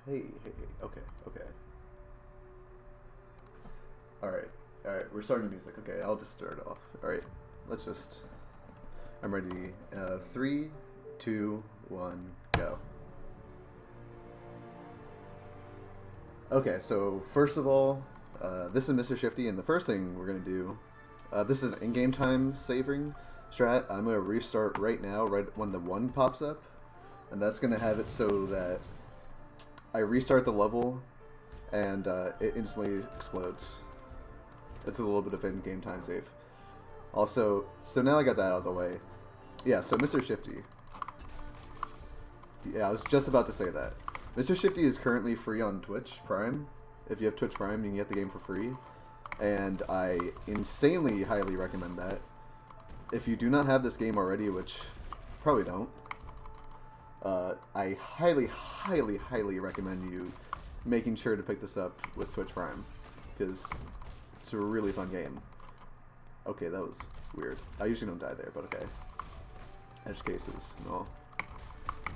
Okay, okay. Alright, alright, we're starting the music. Okay, I'll just start it off. Alright, let's just... I'm ready. 3, 2, 1, go. Okay, so first of all, this is Mr. Shifty, and the first thing we're going to do, this is an in-game time saving strat. I'm going to restart right now, right when the 1 pops up, and that's going to have it so that I restart the level, and it instantly explodes. It's a little bit of in-game time save. Also, so now I got that out of the way. Yeah, so Mr. Shifty. Yeah, I was just about to say that. Mr. Shifty is currently free on Twitch Prime. If you have Twitch Prime, you can get the game for free. And I insanely highly recommend that. If you do not have this game already, which probably don't, I highly, highly, highly recommend you making sure to pick this up with Twitch Prime. Because it's a really fun game. Okay, that was weird. I usually don't die there, but okay. Edge cases and all.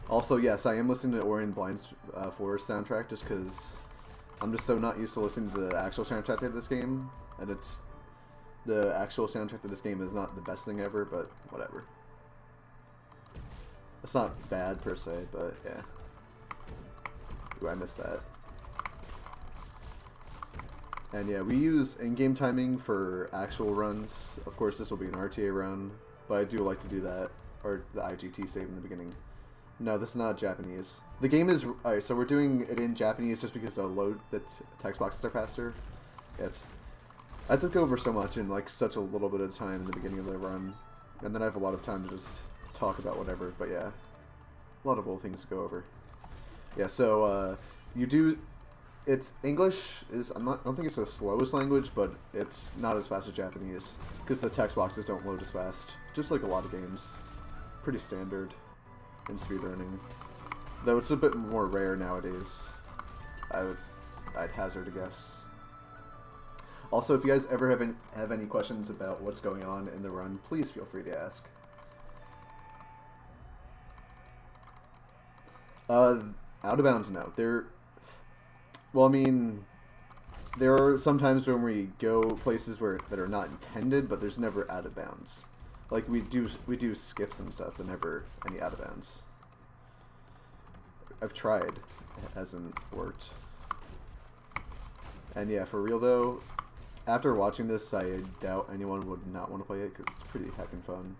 Also, yes, I am listening to Orient Blind's Forest soundtrack just because I'm just so not used to listening to the actual soundtrack of this game. And it's... the actual soundtrack of this game is not the best thing ever, but whatever. It's not bad per se, but yeah. Ooh, I missed that. And yeah, we use in-game timing for actual runs. Of course, this will be an RTA run, but I do like to do that, or the IGT save in the beginning. No, this is not Japanese. The game is... alright, so we're doing it in Japanese just because the text boxes are faster. It's... I took over so much in like such a little bit of time in the beginning of the run, and then I have a lot of time to just talk about whatever, but yeah. A lot of little things to go over. Yeah, so, you do... It's English is I don't think it's the slowest language, but it's not as fast as Japanese because the text boxes don't load as fast. Just like a lot of games, pretty standard in speedrunning. Though it's a bit more rare nowadays. I'd hazard a guess. Also, if you guys ever have any questions about what's going on in the run, please feel free to ask. Out of bounds, no. Well, I mean, there are some times when we go places that are not intended, but there's never out of bounds. Like we do skips and stuff, but never any out of bounds. I've tried, it hasn't worked. And yeah, for real though, after watching this, I doubt anyone would not want to play it because it's pretty heckin' fun.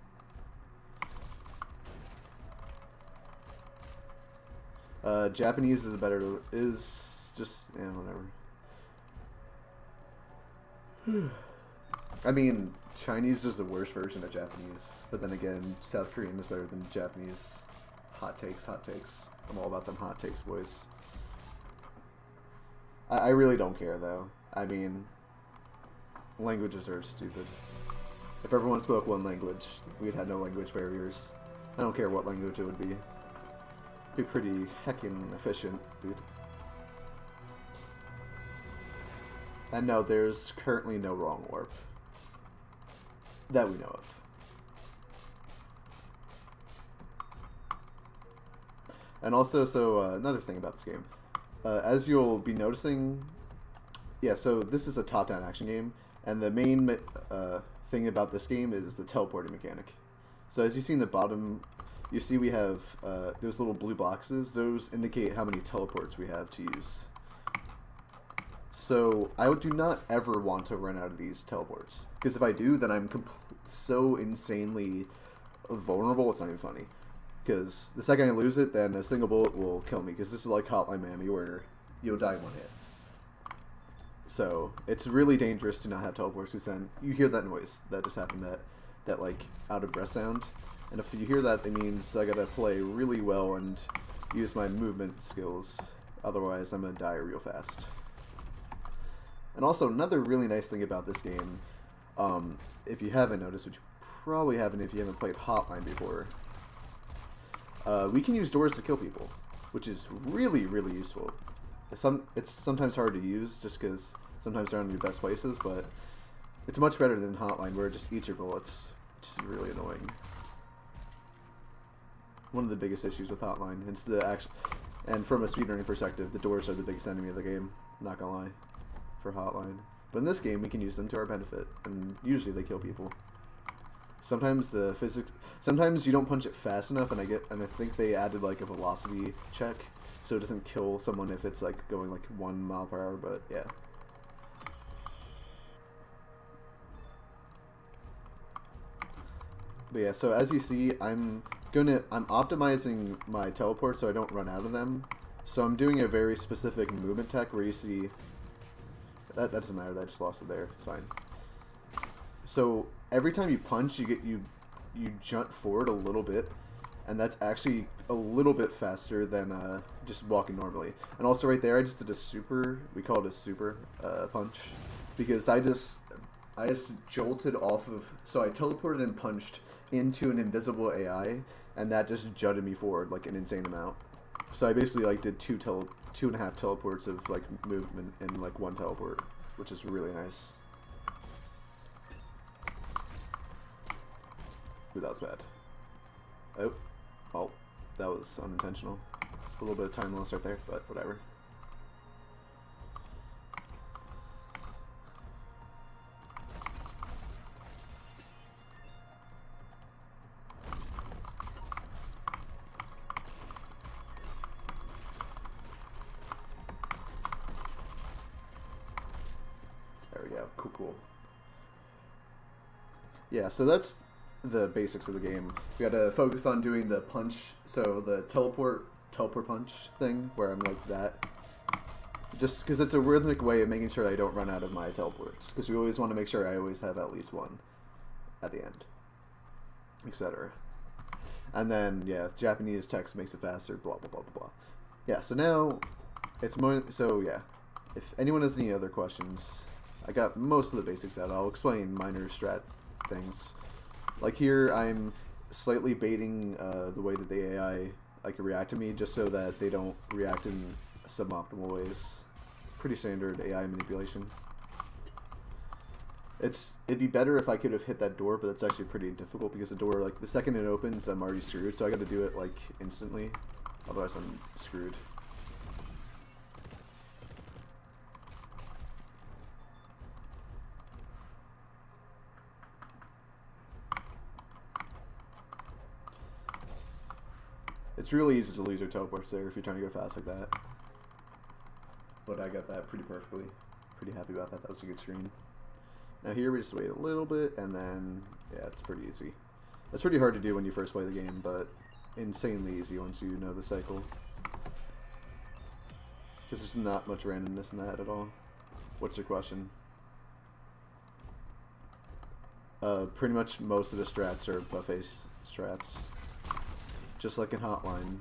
Japanese is just, yeah, whatever. I mean, Chinese is the worst version of Japanese, but then again, South Korean is better than Japanese. Hot takes, hot takes. I'm all about them hot takes, boys. I really don't care, though. I mean, languages are stupid. If everyone spoke one language, we'd have no language barriers. I don't care what language it would be. It'd be pretty heckin' efficient, dude. And no, there's currently no wrong warp. That we know of. And also, so, another thing about this game. As you'll be noticing... Yeah, so this is a top-down action game, and the main thing about this game is the teleporting mechanic. So as you see in the bottom, you see we have those little blue boxes. Those indicate how many teleports we have to use. So I do not ever want to run out of these teleports, because if I do, then I'm so insanely vulnerable, it's not even funny. Because the second I lose it, then a single bullet will kill me, because this is like Hotline Miami, where you'll die in one hit. So it's really dangerous to not have teleports, because then you hear that noise that just happened, that like out of breath sound, and if you hear that, it means I gotta play really well and use my movement skills, otherwise I'm gonna die real fast. And also, another really nice thing about this game, if you haven't noticed, which you probably haven't if you haven't played Hotline before, we can use doors to kill people, which is really, really useful. It's sometimes hard to use, just because sometimes they're on your best places, but it's much better than Hotline, where it just eats your bullets, which is really annoying. One of the biggest issues with Hotline. And from a speedrunning perspective, the doors are the biggest enemy of the game, not gonna lie, for Hotline. But in this game, we can use them to our benefit, and usually they kill people. Sometimes the physics, sometimes you don't punch it fast enough, and I think they added like a velocity check, so it doesn't kill someone if it's like going like 1 mile per hour, but yeah. But yeah, so as you see, I'm optimizing my teleport so I don't run out of them. So I'm doing a very specific movement tech where you see that doesn't matter, I just lost it there, it's fine. So every time you punch, you jump forward a little bit, and that's actually a little bit faster than just walking normally. And also right there, I just did a super, we call it a super punch, because I just jolted off of, so I teleported and punched into an invisible AI, and that just jutted me forward like an insane amount. So I basically like did 2.5 teleports of like movement in like 1 teleport, which is really nice. Ooh, that was bad. Oh, that was unintentional. A little bit of time loss right there, but whatever. There we go. Cool. Yeah, so that's the basics of the game. We gotta focus on doing the punch, so the teleport punch thing, where I'm like that. Just because it's a rhythmic way of making sure I don't run out of my teleports. Because we always want to make sure I always have at least 1 at the end, etc. And then, yeah, Japanese text makes it faster, blah, blah, blah, blah, blah. Yeah, so now, it's more, so yeah. If anyone has any other questions, I got most of the basics out. I'll explain minor strat things. Like here, I'm slightly baiting the way that the AI can react to me, just so that they don't react in suboptimal ways. Pretty standard AI manipulation. It'd be better if I could have hit that door, but that's actually pretty difficult because the door, like, the second it opens, I'm already screwed, so I got to do it, like, instantly. Otherwise, I'm screwed. It's really easy to lose your teleports there if you're trying to go fast like that. But I got that pretty perfectly. Pretty happy about that. That was a good screen. Now here we just wait a little bit, and then, yeah, it's pretty easy. It's pretty hard to do when you first play the game, but insanely easy once you know the cycle. Because there's not much randomness in that at all. What's your question? Pretty much most of the strats are buffet strats. Just like in Hotline,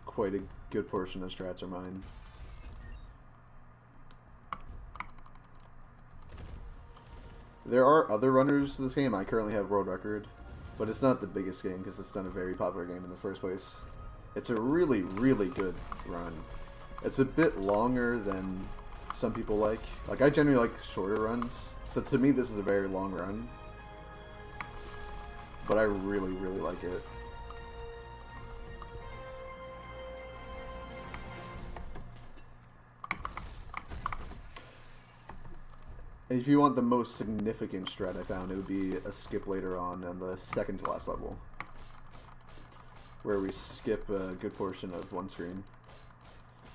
quite a good portion of strats are mine. There are other runners to this game. I currently have world record, but it's not the biggest game because it's not a very popular game in the first place. It's a really, really good run. It's a bit longer than some people like. Like, I generally like shorter runs, so to me this is a very long run. But I really, really like it. If you want the most significant strat I found, it would be a skip later on the second to last level, where we skip a good portion of one screen.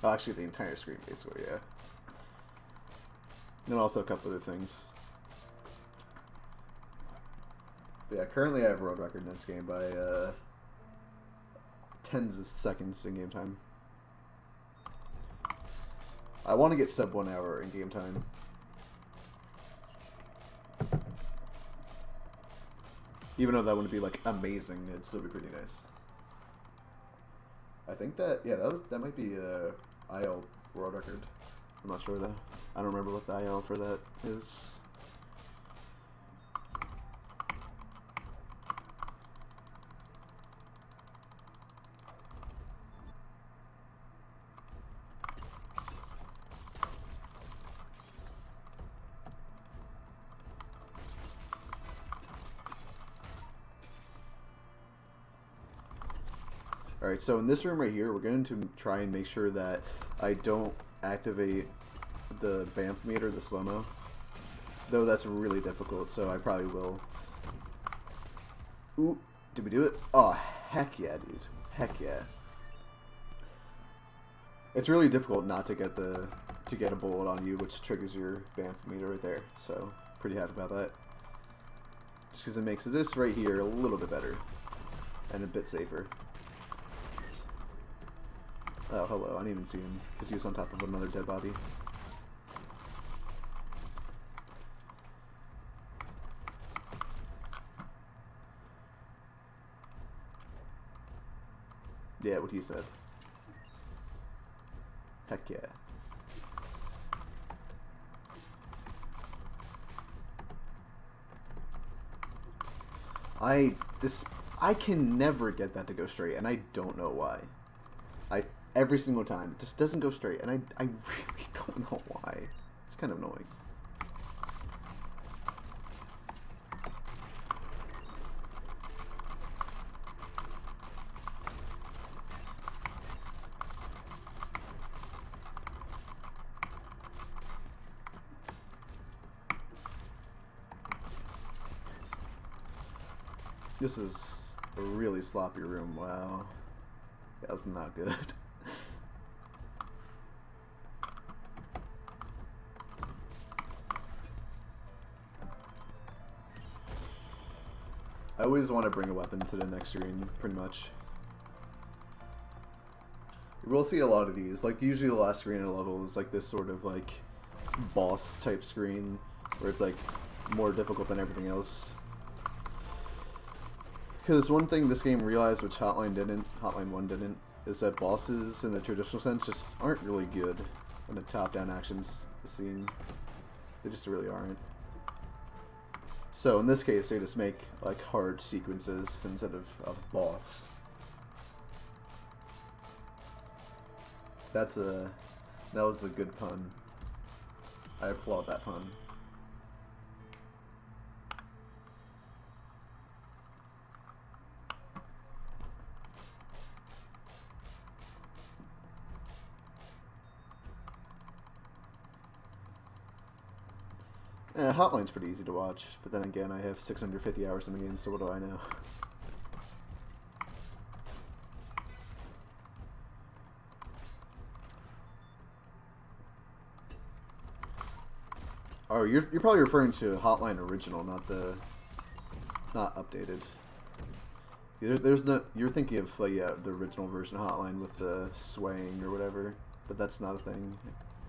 Well, actually the entire screen, basically, yeah. And also a couple other things. But yeah, currently I have world record in this game by tens of seconds in game time. I want to get sub 1 hour in game time. Even though that wouldn't be like amazing, it'd still be pretty nice. I think that, yeah, that might be IL world record. I'm not sure though. I don't remember what the IL for that is. Alright, so in this room right here, we're going to try and make sure that I don't activate the Bamf meter, the slow-mo. Though that's really difficult, so I probably will. Ooh, did we do it? Oh, heck yeah, dude. Heck yeah. It's really difficult not to get a bullet on you, which triggers your Bamf meter right there. So, pretty happy about that. Just because it makes this right here a little bit better. And a bit safer. Oh, hello. I didn't even see him, because he was on top of another dead body. Yeah, what he said. Heck yeah. I can never get that to go straight, and I don't know why. Every single time, it just doesn't go straight, and I really don't know why. It's kind of annoying. This is a really sloppy room. Wow. That was not good. I always want to bring a weapon to the next screen, pretty much. We'll see a lot of these. Like, usually the last screen in a level is like this sort of like boss type screen where it's like more difficult than everything else. Because one thing this game realized, which Hotline 1 didn't, is that bosses in the traditional sense just aren't really good in a top-down action scene. They just really aren't. So in this case, they just make like hard sequences instead of a boss. That was a good pun. I applaud that pun. Hotline's pretty easy to watch, but then again, I have 650 hours in the game, so what do I know? Oh, you're probably referring to Hotline original, not updated. There's no, you're thinking of like, yeah, the original version of Hotline with the swaying or whatever, but that's not a thing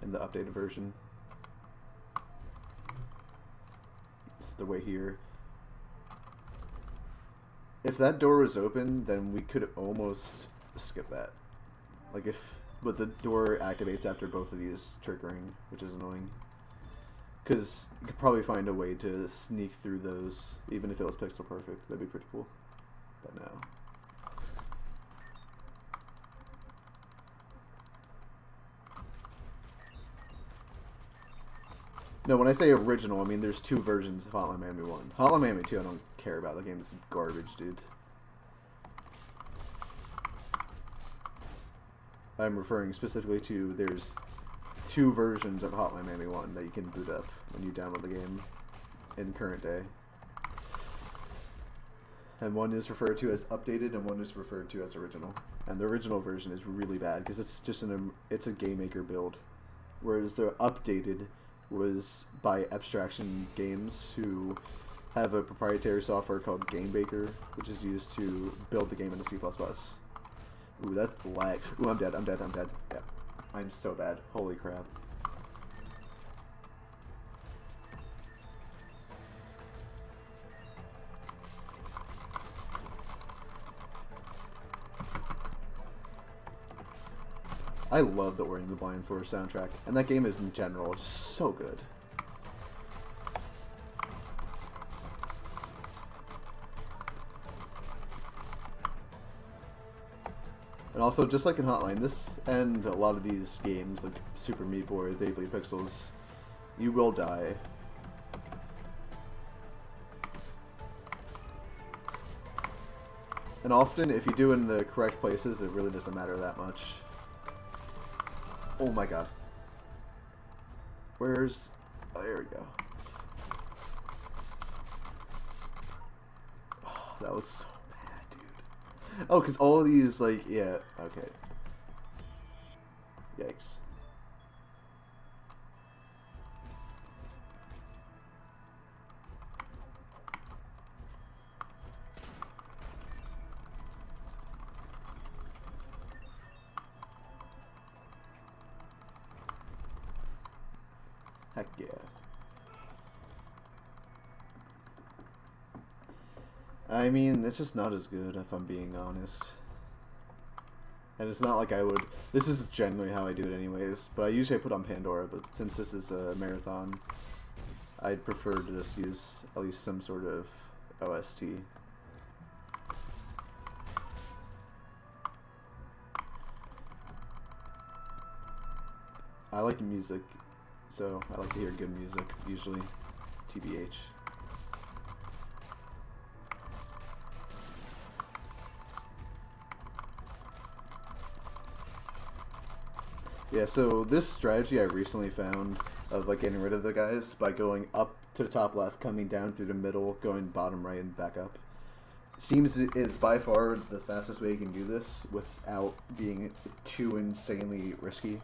in the updated version. The way here. If that door was open, then we could almost skip that. Like but the door activates after both of these triggering, which is annoying. Because you could probably find a way to sneak through those, even if it was pixel perfect. That'd be pretty cool. But no. No, when I say original, I mean there's two versions of Hotline Miami 1. Hotline Miami 2 I don't care about. The game is garbage, dude. I'm referring specifically to there's two versions of Hotline Miami 1 that you can boot up when you download the game in current day. And one is referred to as updated and one is referred to as original. And the original version is really bad because it's just it's a game maker build. Whereas the updated was by Abstraction Games, who have a proprietary software called GameBaker, which is used to build the game into C++. Ooh, that's lag. Ooh, I'm dead. Yeah. I'm so bad. Holy crap. I love the Ori and the Blind Forest soundtrack, and that game is in general just so good. And also, just like in Hotline, this and a lot of these games, like Super Meat Boy, They Bleed Pixels, you will die. And often, if you do it in the correct places, it really doesn't matter that much. Oh my god. Where's... Oh, there we go. Oh, that was so bad, dude. Oh, because all of these, like, yeah, okay. Yikes. Heck yeah. I mean, it's just not as good, if I'm being honest. And it's not like I would... This is generally how I do it anyways, but I usually put on Pandora, but since this is a marathon, I'd prefer to just use at least some sort of OST. I like music, so I like to hear good music, usually. TBH. Yeah, so this strategy I recently found of like getting rid of the guys by going up to the top left, coming down through the middle, going bottom right and back up. Seems it is by far the fastest way you can do this without being too insanely risky.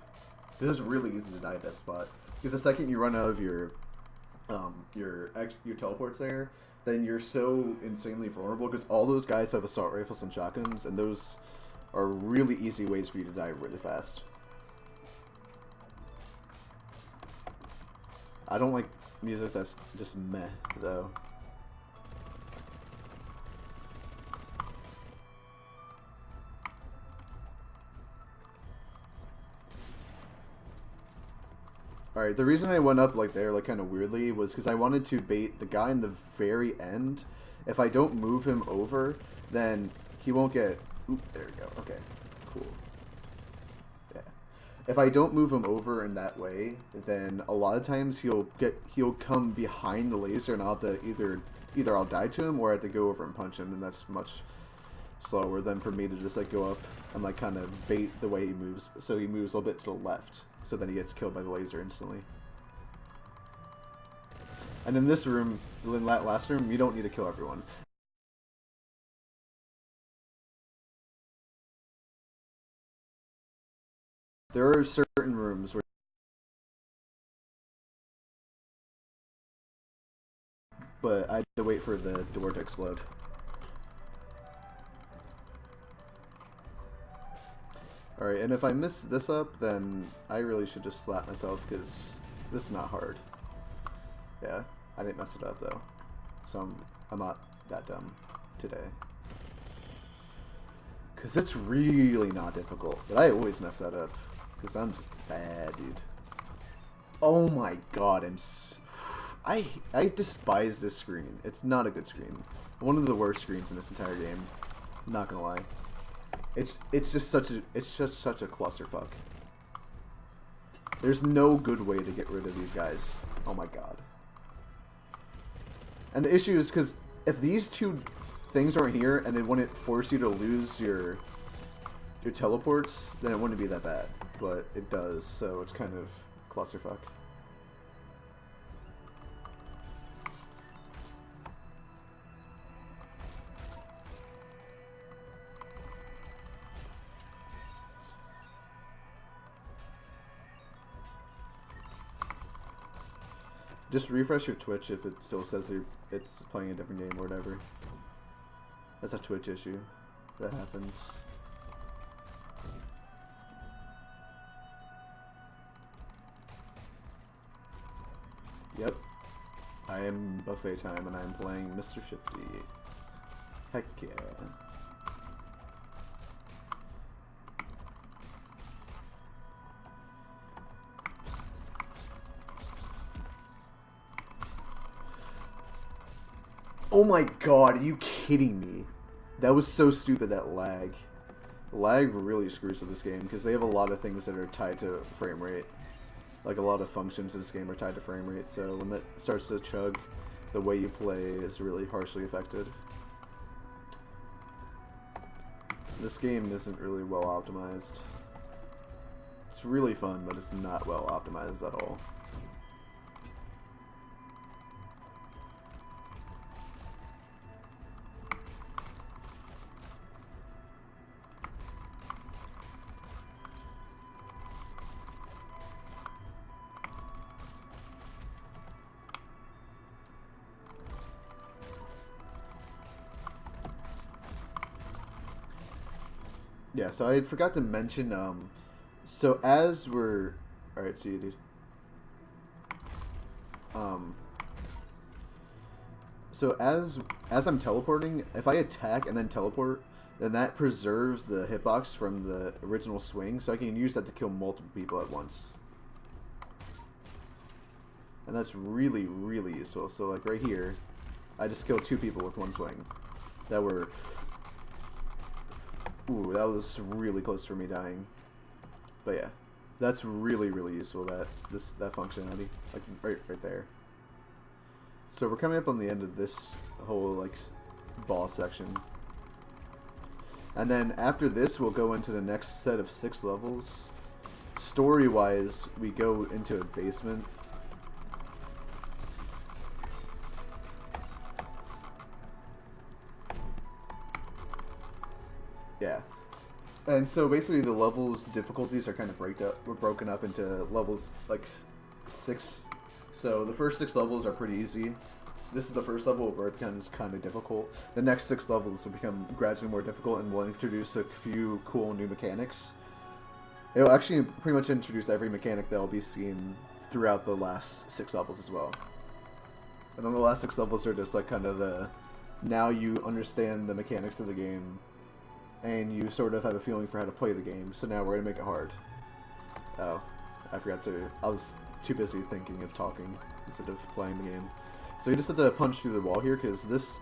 This is really easy to die at that spot. Because the second you run out of your teleports there, then you're so insanely vulnerable because all those guys have assault rifles and shotguns, and those are really easy ways for you to die really fast. I don't like music that's just meh, though. Alright, the reason I went up like there, like kind of weirdly, was because I wanted to bait the guy in the very end. If I don't move him over, then he won't get... Oop, there we go. Okay, cool. Yeah. If I don't move him over in that way, then a lot of times he'll come behind the laser, and I'll have to either I'll die to him or I have to go over and punch him, and that's much slower than for me to just like go up and like kind of bait the way he moves. So he moves a little bit to the left, so then he gets killed by the laser instantly. And in this room, in that last room, you don't need to kill everyone. There are certain rooms where, but I had to wait for the door to explode. Alright, and if I mess this up, then I really should just slap myself, because this is not hard. Yeah, I didn't mess it up, though. So I'm not that dumb today. Because it's really not difficult, but I always mess that up, because I'm just bad, dude. Oh my god, I despise this screen. It's not a good screen. One of the worst screens in this entire game. Not gonna lie. It's just such a clusterfuck. There's no good way to get rid of these guys. Oh my god. And the issue is because if these two things aren't here and they wouldn't force you to lose your teleports, then it wouldn't be that bad. But it does, so it's kind of clusterfuck. Just refresh your Twitch if it still says it's playing a different game or whatever. That's a Twitch issue. That happens. Yep. I am buffet time and I am playing Mr. Shifty. Heck yeah. Oh my god, are you kidding me? That was so stupid, that lag. Lag really screws with this game, because they have a lot of things that are tied to frame rate. Like, a lot of functions in this game are tied to frame rate, so when that starts to chug, the way you play is really harshly affected. This game isn't really well optimized. It's really fun, but it's not well optimized at all. Yeah, so I forgot to mention, so as we're... Alright, see you, dude. So as I'm teleporting, if I attack and then teleport, then that preserves the hitbox from the original swing, so I can use that to kill multiple people at once. And that's really, really useful. So like right here, I just killed 2 people with 1 swing. That were... Ooh, that was really close for me dying. But yeah, that's really, really useful, that functionality, like right there. So we're coming up on the end of this whole like boss section. And then after this, we'll go into the next set of 6 levels. Story-wise, we go into a basement. Yeah. And so basically the levels difficulties are kind of broken up into levels like 6. So the first 6 levels are pretty easy. This is the first level where it becomes kind of difficult. The next 6 levels will become gradually more difficult and will introduce a few cool new mechanics. It'll actually pretty much introduce every mechanic that will be seen throughout the last 6 levels as well. And then the last 6 levels are just like kind of the... Now you understand the mechanics of the game. And you sort of have a feeling for how to play the game, so now we're going to make it hard. Oh, I forgot to... I was too busy thinking of talking instead of playing the game. So you just have to punch through the wall here, because this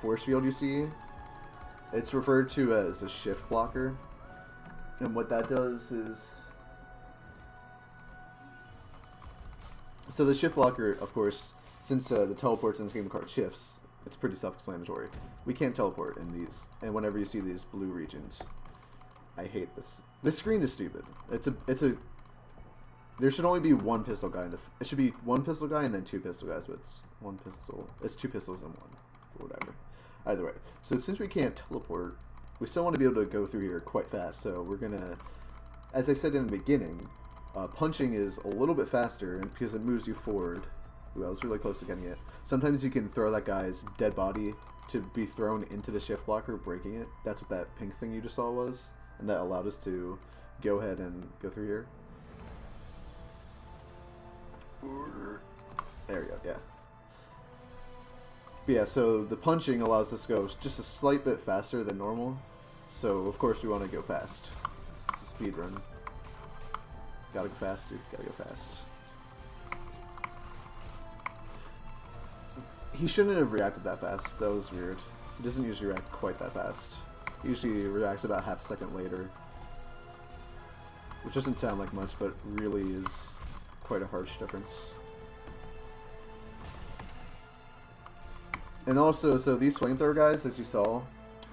force field you see, it's referred to as a shift blocker. And what that does is... So the shift blocker, of course, since the teleports in this game are called shifts, it's pretty self-explanatory. We can't teleport in these, and whenever you see these blue regions, I hate this. This screen is stupid. It's a. There should only be 1 pistol guy. It should be 1 pistol guy and then 2 pistol guys, but it's 1 pistol. It's 2 pistols and 1, or whatever. Either way. So since we can't teleport, we still want to be able to go through here quite fast. So we're gonna, as I said in the beginning, punching is a little bit faster, and because it moves you forward. Ooh, I was really close to getting it. Sometimes you can throw that guy's dead body to be thrown into the shift blocker, breaking it. That's what that pink thing you just saw was, and that allowed us to go ahead and go through here. There we go, yeah. But yeah, so the punching allows us to go just a slight bit faster than normal. So, of course, we want to go fast. This is a speed run. Gotta go fast, dude. Gotta go fast. He shouldn't have reacted that fast. That was weird. He doesn't usually react quite that fast. He usually reacts about half a second later. Which doesn't sound like much, but really is quite a harsh difference. And also, so these flamethrower guys, as you saw,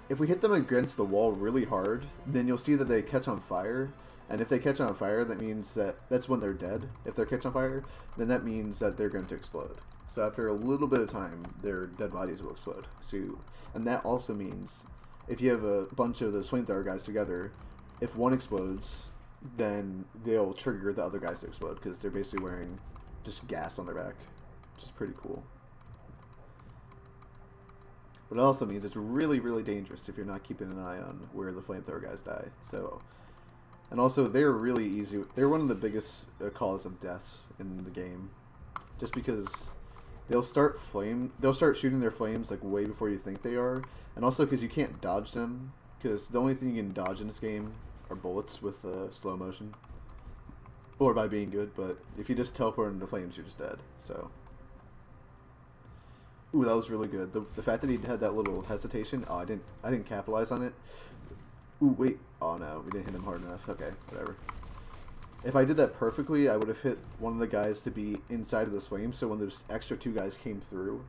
if we hit them against the wall really hard, then you'll see that they catch on fire. And if they catch on fire, that means that's when they're dead. If they catch on fire, then that means that they're going to explode. So after a little bit of time, their dead bodies will explode. So, and that also means if you have a bunch of those flamethrower guys together, if one explodes, then they'll trigger the other guys to explode because they're basically wearing just gas on their back, which is pretty cool. But it also means it's really, really dangerous if you're not keeping an eye on where the flamethrower guys die. So, and also they're really easy. They're one of the biggest cause of deaths in the game, just because they'll start shooting their flames like way before you think they are, and also because you can't dodge them, because the only thing you can dodge in this game are bullets with slow motion, or by being good. But if you just teleport into flames, you're just dead. So, ooh, that was really good. The fact that he had that little hesitation. Oh, I didn't capitalize on it. Ooh, wait. Oh no, we didn't hit him hard enough. Okay, whatever. If I did that perfectly, I would have hit one of the guys to be inside of this flame, so when those extra 2 guys came through,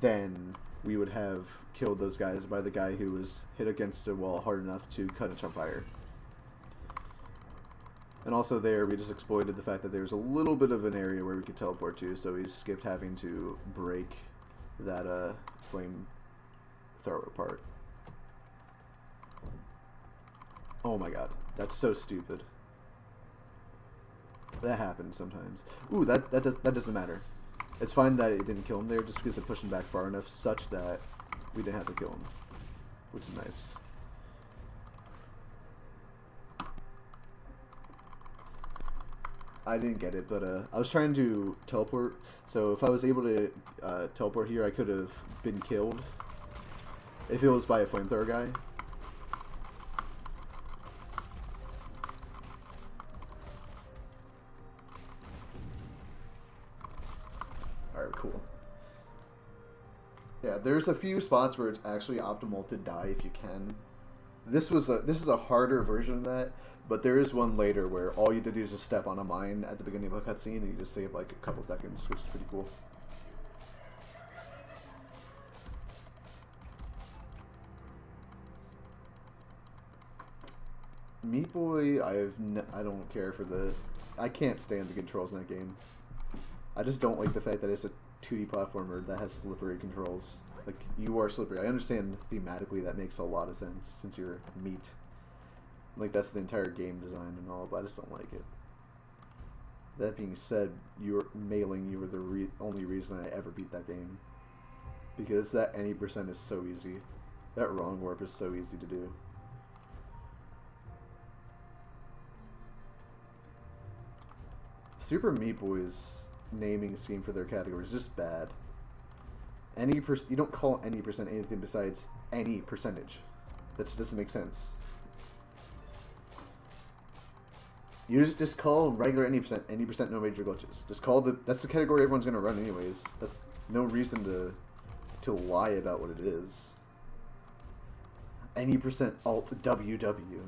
then we would have killed those guys by the guy who was hit against a wall hard enough to cut a chunk fire. And also there, we just exploited the fact that there was a little bit of an area where we could teleport to, so we skipped having to break that flame thrower part. Oh my god, that's so stupid. That happens sometimes. Ooh, that doesn't matter. It's fine that it didn't kill him there, just because it pushed him back far enough such that we didn't have to kill him, which is nice. I didn't get it, but I was trying to teleport, so if I was able to teleport here, I could have been killed if it was by a flamethrower guy. Alright, cool. Yeah, there's a few spots where it's actually optimal to die if you can. This is a harder version of that, but there is one later where all you have to do is just step on a mine at the beginning of a cutscene and you just save like a couple seconds, which is pretty cool. Meat Boy, I don't care for the... I can't stand the controls in that game. I just don't like the fact that it's a 2D platformer that has slippery controls. Like, you are slippery. I understand thematically that makes a lot of sense since you're meat. Like, that's the entire game design and all, but I just don't like it. That being said, you were the only reason I ever beat that game. Because that any percent is so easy. That wrong warp is so easy to do. Super Meat Boy's naming scheme for their category is just bad. You don't call any percent anything besides any percentage. That just doesn't make sense. You just call regular any percent no major glitches. Just call that's the category everyone's gonna run anyways. That's no reason to lie about what it is. Any percent alt WW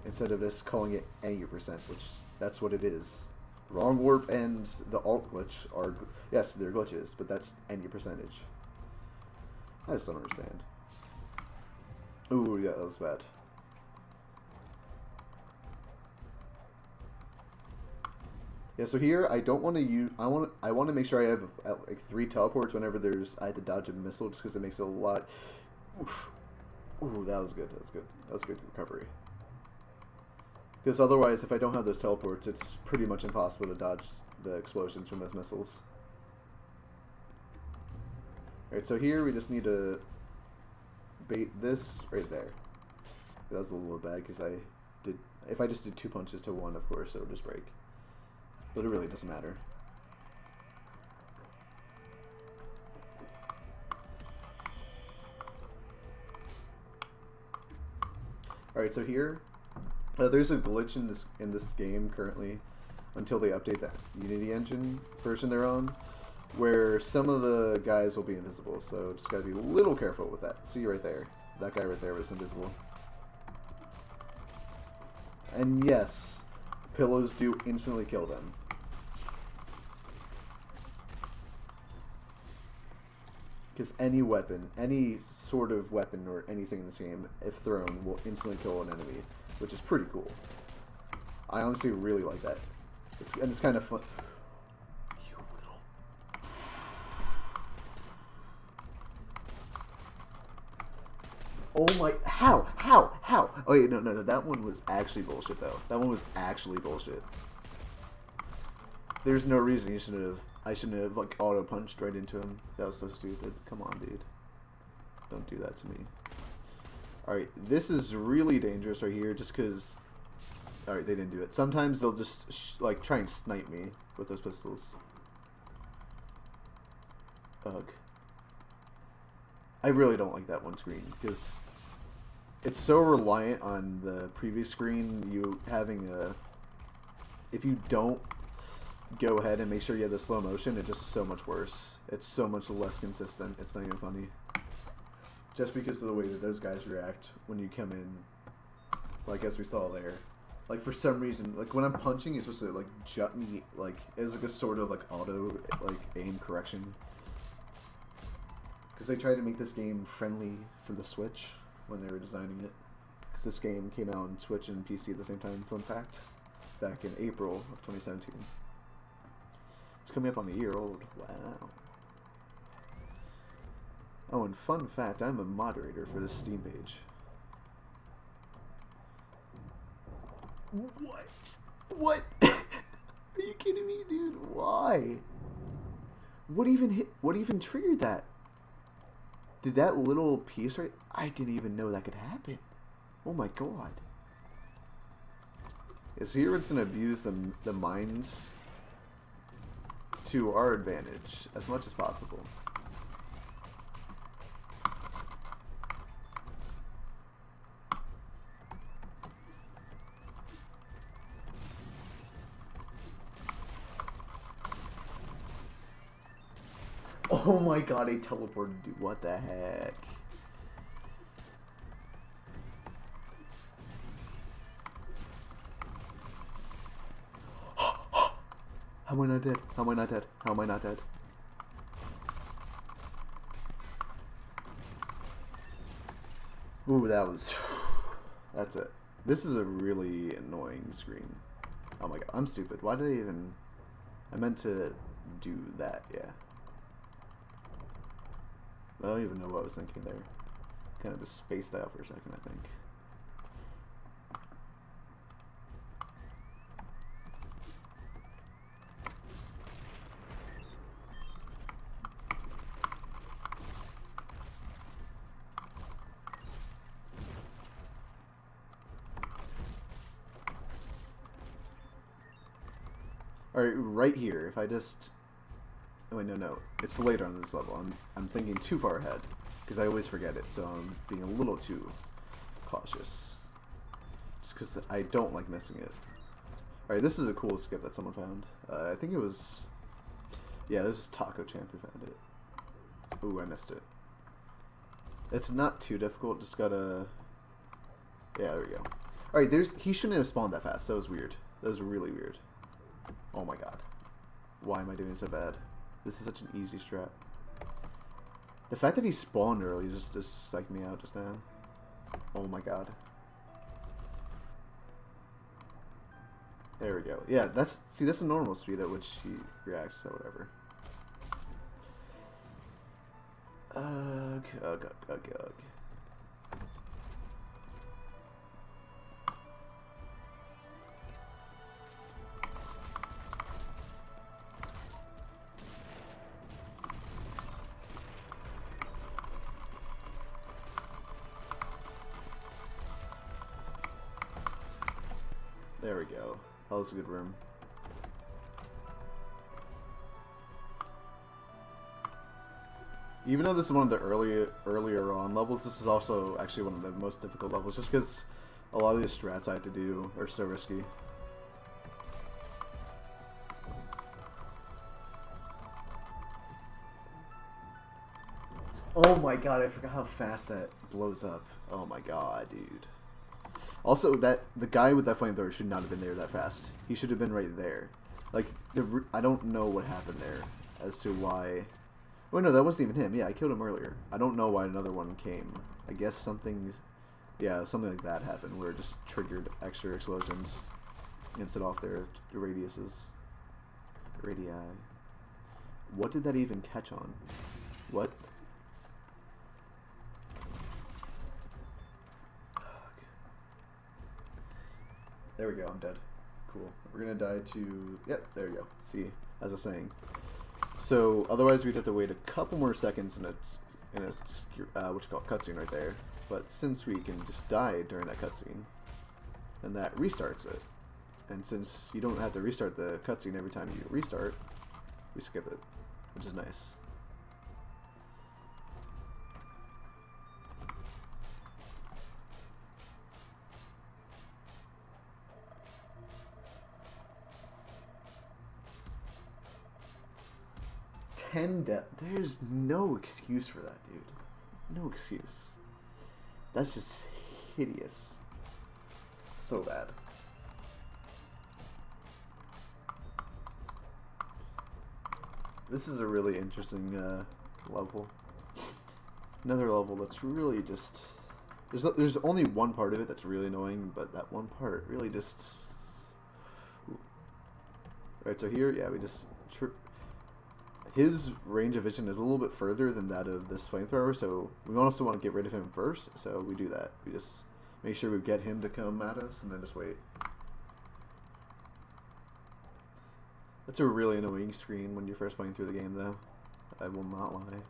instead of just calling it any percent, which that's what it is. Wrong warp and the alt glitch are, yes, they're glitches, but that's any percentage. I just don't understand. Ooh, yeah, that was bad. Yeah, so here I don't want to use. I want to make sure I have like 3 teleports whenever I had to dodge a missile, just because it makes it a lot. Oof. Ooh, that was good. That's good. That was good recovery. Because otherwise, if I don't have those teleports, it's pretty much impossible to dodge the explosions from those missiles. Alright, so here we just need to bait this right there. That was a little bad because if I just did 2 punches to 1, of course, it would just break. But it really doesn't matter. Alright, so here, there's a glitch in this game currently, until they update that Unity engine version they're on, where some of the guys will be invisible, so just gotta be a little careful with that. See right there, that guy right there was invisible. And yes, pillows do instantly kill them. Because any weapon, any sort of weapon or anything in this game, if thrown, will instantly kill an enemy, which is pretty cool. I honestly really like that. And it's kind of fun. You little... Oh my... How? Oh wait, no, that one was actually bullshit, though. That one was actually bullshit. There's no reason I shouldn't have, like, auto-punched right into him. That was so stupid. Come on, dude. Don't do that to me. Alright, this is really dangerous right here, just because... Alright, they didn't do it. Sometimes they'll just, like, try and snipe me with those pistols. Ugh. I really don't like that one screen, because it's so reliant on the previous screen, you having a... If you don't go ahead and make sure you have the slow motion, it's just so much worse. It's so much less consistent. It's not even funny. Just because of the way that those guys react when you come in, like as we saw there. Like for some reason, like when I'm punching, it's supposed to like jut me, like it's like a sort of like auto like aim correction. Because they tried to make this game friendly for the Switch when they were designing it. Because this game came out on Switch and PC at the same time, fun fact, back in April of 2017. It's coming up on a year old. Wow. Oh, and fun fact, I'm a moderator for this Steam page. What? What? Are you kidding me, dude? Why? What even triggered that? Did that little piece right? I didn't even know that could happen. Oh my god. So here it's gonna abuse the mines to our advantage as much as possible. Oh my god, I teleported, dude. What the heck? How am I not dead? How am I not dead? How am I not dead? Ooh, that was... That's it. This is a really annoying screen. Oh my god, I'm stupid. Why did I even... I meant to do that, yeah. I don't even know what I was thinking there. Kind of just spaced out for a second, I think. Alright, right here, if I just... Oh wait, no. It's later on this level. I'm thinking too far ahead. Because I always forget it, so I'm being a little too cautious. Just because I don't like missing it. Alright, this is a cool skip that someone found. I think it was... Yeah, this is Taco Champ who found it. Ooh, I missed it. It's not too difficult, just gotta... Yeah, there we go. Alright, he shouldn't have spawned that fast. That was weird. That was really weird. Oh my god. Why am I doing so bad? This is such an easy strat. The fact that he spawned early just psyched me out just now. Oh my god. There we go. Yeah, that's a normal speed at which he reacts, so whatever. Ugh. There we go. That was a good room. Even though this is one of the earlier on levels, this is also actually one of the most difficult levels, just because a lot of these strats I have to do are so risky. Oh my god, I forgot how fast that blows up. Oh my god, dude. Also, the guy with that flamethrower should not have been there that fast. He should have been right there. Like, I don't know what happened there as to why... Oh no, that wasn't even him. Yeah, I killed him earlier. I don't know why another one came. I guess something... Yeah, something like that happened where it just triggered extra explosions and set off their radiuses. Radii. What did that even catch on? What? There we go, I'm dead. Cool. We're gonna die to... Yep, there we go. See, as I was saying. So, otherwise we'd have to wait a couple more seconds in a what you call cutscene right there. But since we can just die during that cutscene, then that restarts it. And since you don't have to restart the cutscene every time you restart, we skip it, which is nice. There's no excuse for that, dude. No excuse. That's just hideous. So bad. This is a really interesting level. Another level that's really just... There's only one part of it that's really annoying, but that one part really just... Ooh. Right, so here, yeah, we just... His range of vision is a little bit further than that of this flamethrower, so we also want to get rid of him first, so we do that. We just make sure we get him to come at us, and then just wait. That's a really annoying screen when you're first playing through the game, though. I will not lie.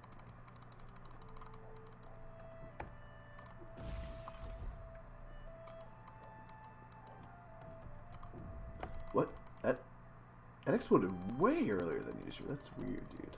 What? That exploded way earlier than usual. That's weird, dude.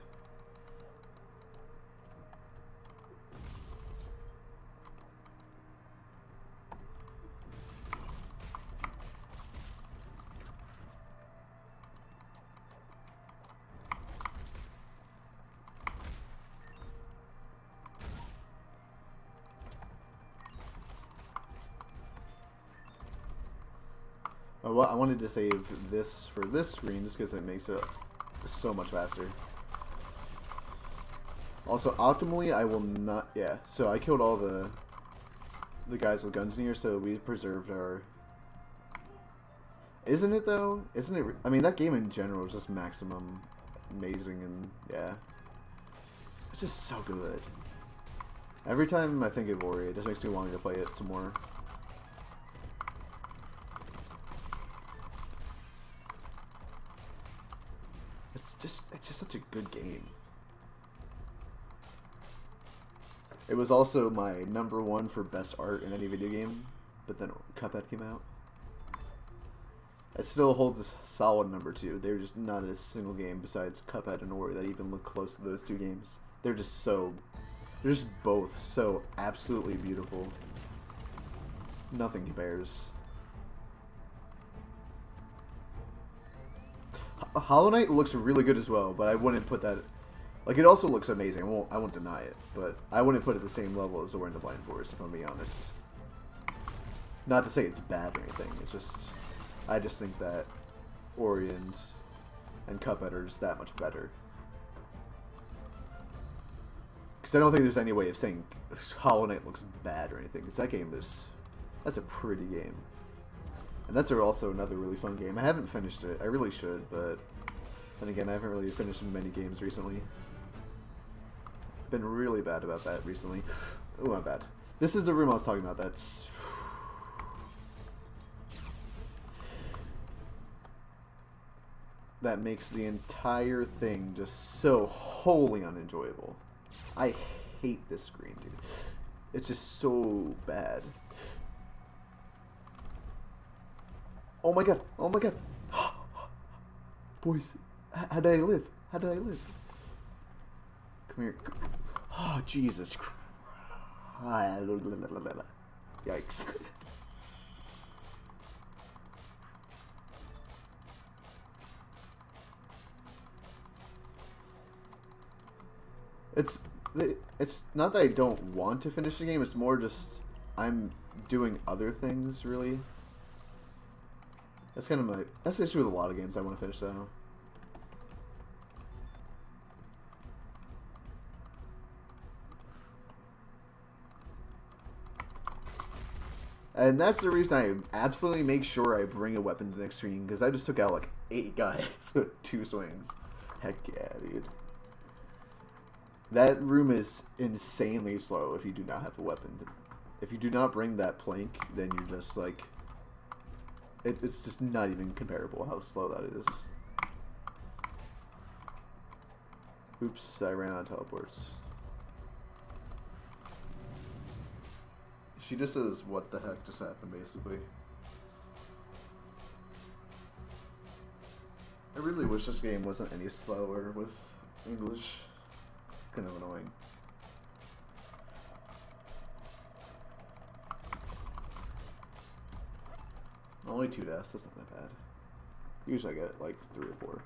Well, I wanted to save this for this screen just because it makes it so much faster. Also, optimally, I will not... Yeah, so I killed all the guys with guns in here, so we preserved our... Isn't it, though? Isn't it... I mean, that game in general is just maximum amazing, and yeah. It's just so good. Every time I think of Ori, it just makes me want to play it some more. It's just such a good game. It was also my #1 for best art in any video game, but then Cuphead came out. It still holds a solid #2. They're just not a single game besides Cuphead and Ori that even look close to those two games. They're just both so absolutely beautiful. Nothing compares. Hollow Knight looks really good as well, but I wouldn't put that... Like, it also looks amazing. I won't deny it, but I wouldn't put it at the same level as Ori and the Blind Forest, if I'm being honest. Not to say it's bad or anything. It's just... I just think that Ori and Cuphead are just that much better. Because I don't think there's any way of saying Hollow Knight looks bad or anything, because that game is... That's a pretty game. And that's also another really fun game. I haven't finished it. I really should, but then again, I haven't really finished many games recently. I've been really bad about that recently. Oh, I'm bad. This is the room I was talking about. That's... That makes the entire thing just so wholly unenjoyable. I hate this screen, dude. It's just so bad. Oh my god! Oh my god! Boys, how did I live? How did I live? Come here. Oh, Jesus Christ. Yikes. It's not that I don't want to finish the game, it's more just I'm doing other things, really. That's kind of that's the issue with a lot of games I want to finish, though. And that's the reason I absolutely make sure I bring a weapon to the next screen, because I just took out like 8 guys with 2 swings. Heck yeah, dude. That room is insanely slow if you do not have a weapon. If you do not bring that plank, then you're just like... It's just not even comparable how slow that is. Oops, I ran out of teleports. She just says, what the heck just happened, basically. I really wish this game wasn't any slower with English. Kind of annoying. Only 2 deaths, that's not that bad. Usually I get like 3 or 4.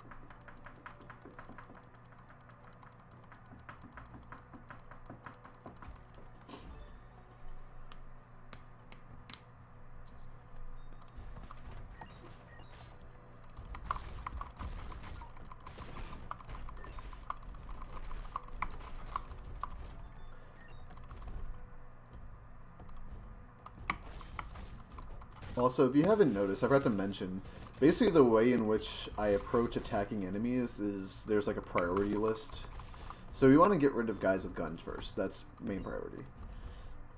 Also, if you haven't noticed, I forgot to mention, basically the way in which I approach attacking enemies is there's like a priority list. So we want to get rid of guys with guns first. That's main priority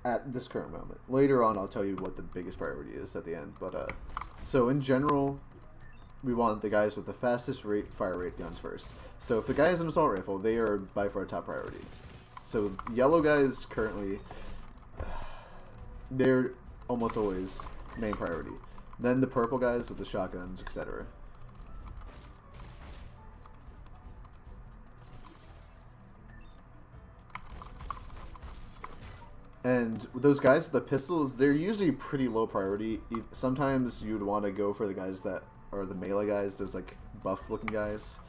at this current moment. Later on, I'll tell you what the biggest priority is at the end. But so in general, we want the guys with the fastest fire rate guns first. So if the guy has an assault rifle, they are by far top priority. So yellow guys currently, they're almost always main priority. Then the purple guys with the shotguns, etc. And those guys with the pistols, they're usually pretty low priority. Sometimes you'd want to go for the guys that are the melee guys, those like buff looking guys.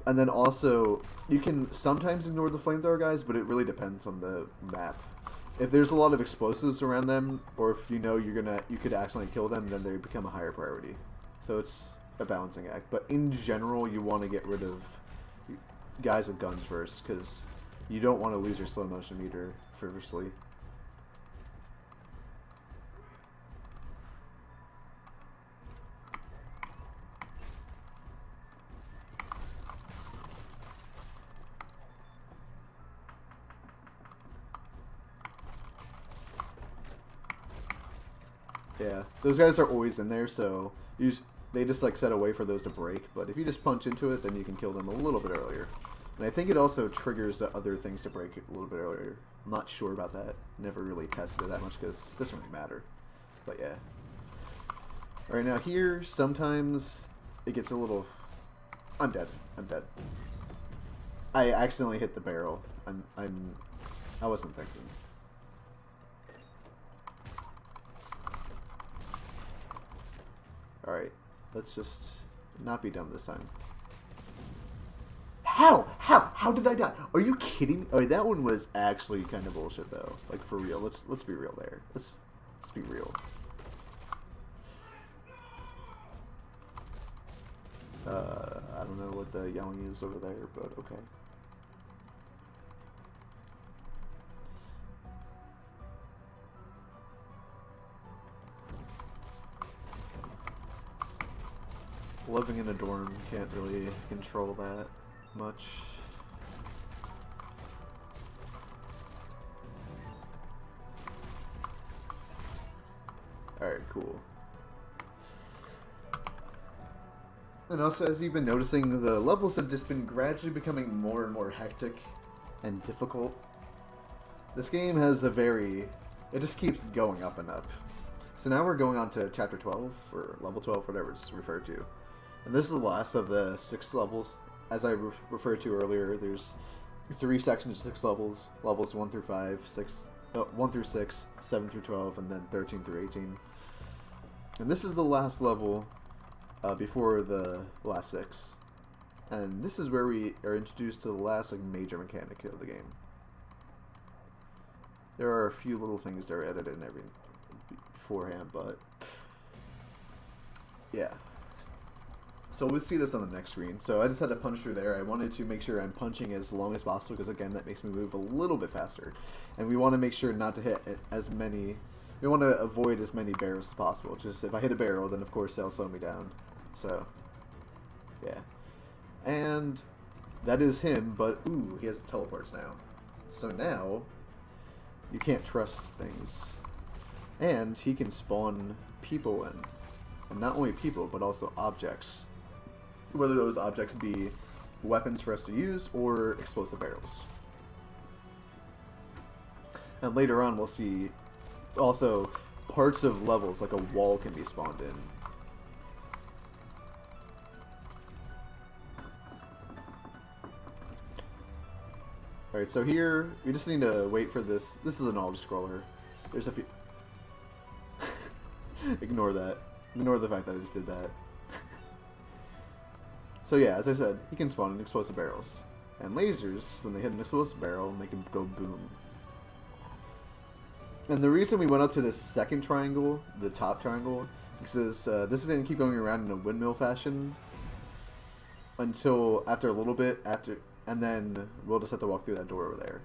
And then also, you can sometimes ignore the flamethrower guys, but it really depends on the map. If there's a lot of explosives around them, or if you know you could accidentally kill them, then they become a higher priority. So it's a balancing act. But in general, you want to get rid of guys with guns first, because you don't want to lose your slow motion meter firstly. Yeah, those guys are always in there, so they just like set a way for those to break. But if you just punch into it, then you can kill them a little bit earlier. And I think it also triggers other things to break a little bit earlier. I'm not sure about that. Never really tested it that much because it doesn't really matter. But yeah. Alright, now here, sometimes it gets a little... I'm dead. I'm dead. I accidentally hit the barrel. I wasn't thinking. Alright, let's just not be dumb this time. How? How did I die? Are you kidding me? Oh, that one was actually kind of bullshit though. Like for real. Let's be real there. Let's be real. I don't know what the yelling is over there, but okay. Living in a dorm, can't really control that much. Alright, cool. And also, as you've been noticing, the levels have just been gradually becoming more and more hectic and difficult. This game has it just keeps going up and up. So now we're going on to chapter 12, or level 12, whatever it's referred to. And this is the last of the 6 levels. As I referred to earlier, there's 3 sections of 6 levels. Levels 1 through 5, 1 through 6, 7 through 12, and then 13 through 18. And this is the last level before the last 6. And this is where we are introduced to the last major mechanic of the game. There are a few little things that are added in beforehand, but yeah. So we'll see this on the next screen. So I just had to punch through there. I wanted to make sure I'm punching as long as possible because again that makes me move a little bit faster. And we want to make sure not to hit as many, we want to avoid as many barrels as possible. Just if I hit a barrel, then of course they'll slow me down. So yeah. And that is him, but ooh, he has teleports now. So now you can't trust things. And he can spawn people in. And not only people, but also objects. Whether those objects be weapons for us to use or explosive barrels. And later on we'll see also parts of levels like a wall can be spawned in. Alright, so here we just need to wait for this. This is an auto-scroller. There's a few... Ignore that. Ignore the fact that I just did that. So yeah, as I said, he can spawn in explosive barrels. And lasers, when they hit an explosive barrel, make them go boom. And the reason we went up to this second triangle, the top triangle, because this is going to keep going around in a windmill fashion until after a little bit, and then we'll just have to walk through that door over there.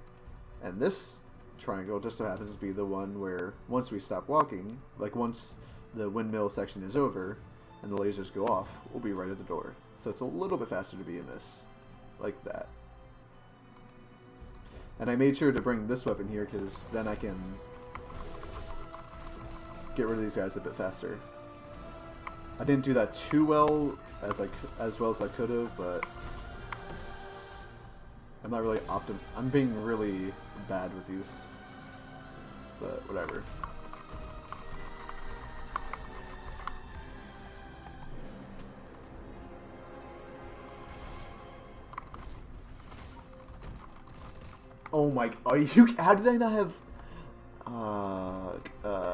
And this triangle just so happens to be the one where once we stop walking, like once the windmill section is over and the lasers go off, we'll be right at the door. So it's a little bit faster to be in this. Like that. And I made sure to bring this weapon here because then I can get rid of these guys a bit faster. I didn't do that too well as well as I could have, but I'm not really I'm being really bad with these, but whatever. Oh my! Are you? How did I not have?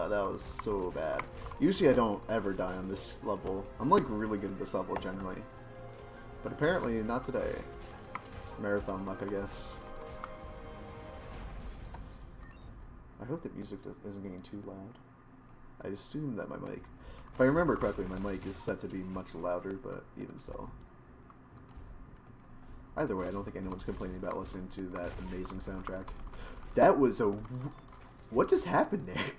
That was so bad. Usually I don't ever die on this level. I'm like really good at this level generally, but apparently not today. Marathon luck, I guess. I hope the music isn't getting too loud. I assume that my mic, if I remember correctly, my mic is set to be much louder, but even so. Either way, I don't think anyone's complaining about listening to that amazing soundtrack. That was a... What just happened there?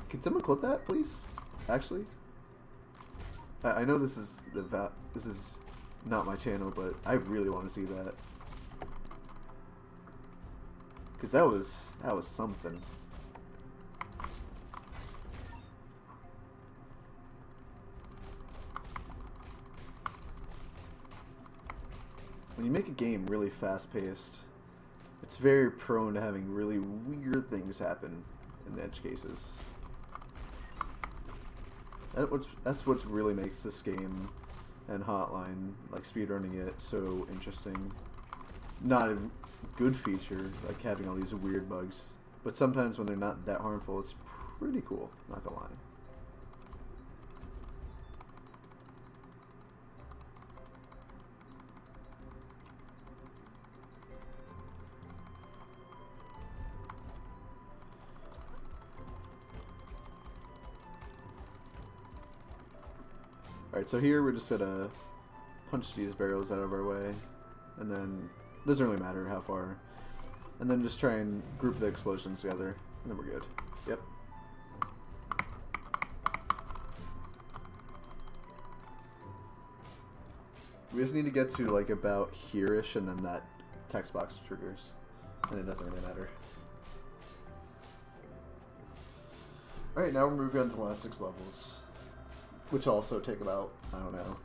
Can someone clip that, please? Actually? I know this is this is not my channel, but I really want to see that. Because that was something. When you make a game really fast-paced, it's very prone to having really weird things happen in the edge cases. That's what really makes this game and Hotline, like speedrunning it, so interesting. Not a good feature, like having all these weird bugs, but sometimes when they're not that harmful, it's pretty cool, not gonna lie. Alright, so here we're just gonna punch these barrels out of our way, and then, doesn't really matter how far, and then just try and group the explosions together, and then we're good. Yep. We just need to get to like about here-ish, and then that text box triggers, and it doesn't really matter. Alright, now we're moving on to the last 6 levels. Which also take about, I don't know,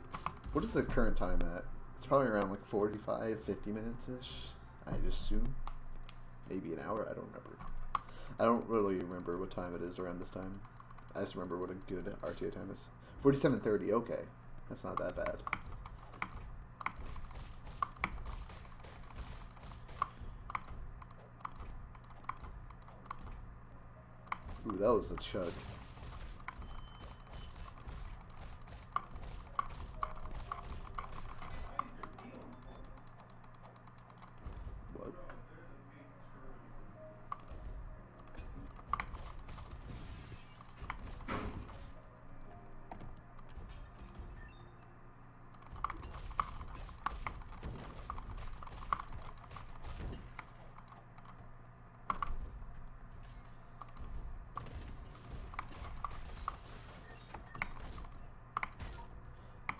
what is the current time at? It's probably around like 45, 50 minutes-ish, I'd assume. Maybe an hour, I don't remember. I don't really remember what time it is around this time. I just remember what a good RTA time is. 47:30, okay. That's not that bad. Ooh, that was a chug.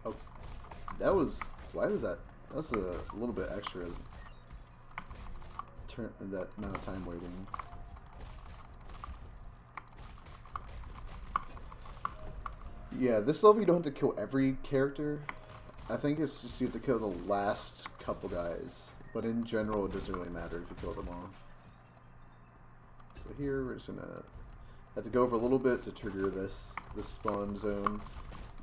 Oh, that was, why was that? That's a little bit extra. That amount of time waiting. Yeah, this level you don't have to kill every character. I think it's just you have to kill the last couple guys. But in general, it doesn't really matter if you kill them all. So here, we're just gonna have to go over a little bit to trigger this spawn zone.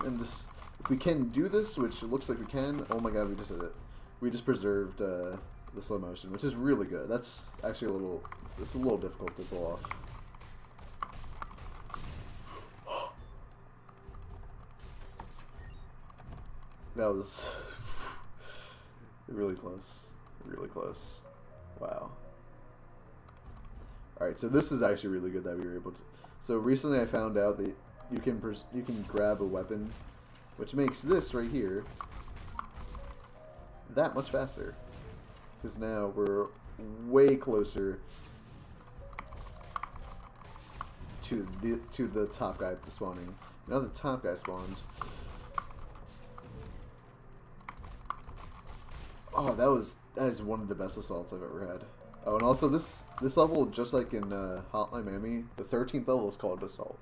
And just, if we can do this, which it looks like we can, oh my god, we just did it. We just preserved the slow motion, which is really good. That's actually it's a little difficult to pull off. That was really close. Really close. Wow. Alright, so this is actually really good that we were able to... So recently I found out that you can grab a weapon, which makes this right here that much faster. Because now we're way closer to the top guy spawning. Now the top guy spawned. Oh, that is one of the best assaults I've ever had. Oh, and also this level, just like in Hotline Miami, the 13th level is called Assault.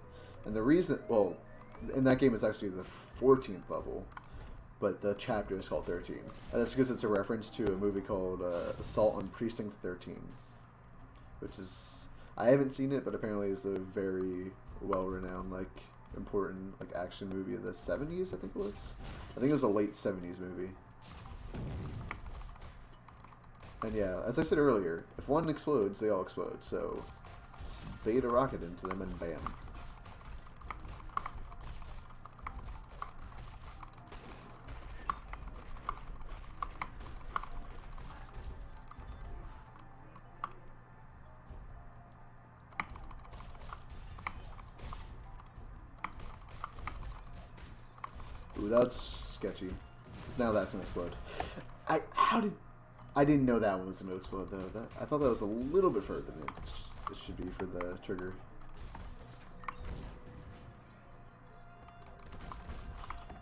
And the reason, well, in that game it's actually the 14th level, but the chapter is called 13. And that's because it's a reference to a movie called Assault on Precinct 13, which is, I haven't seen it, but apparently is a very well-renowned, like, important, like, action movie of the 70s, I think it was. I think it was a late 70s movie. And yeah, as I said earlier, if one explodes, they all explode, so just bait a rocket into them and bam. Ooh, that's sketchy. Because now that's gonna explode. I didn't know that one was gonna explode though. I thought that was a little bit further than it should be for the trigger.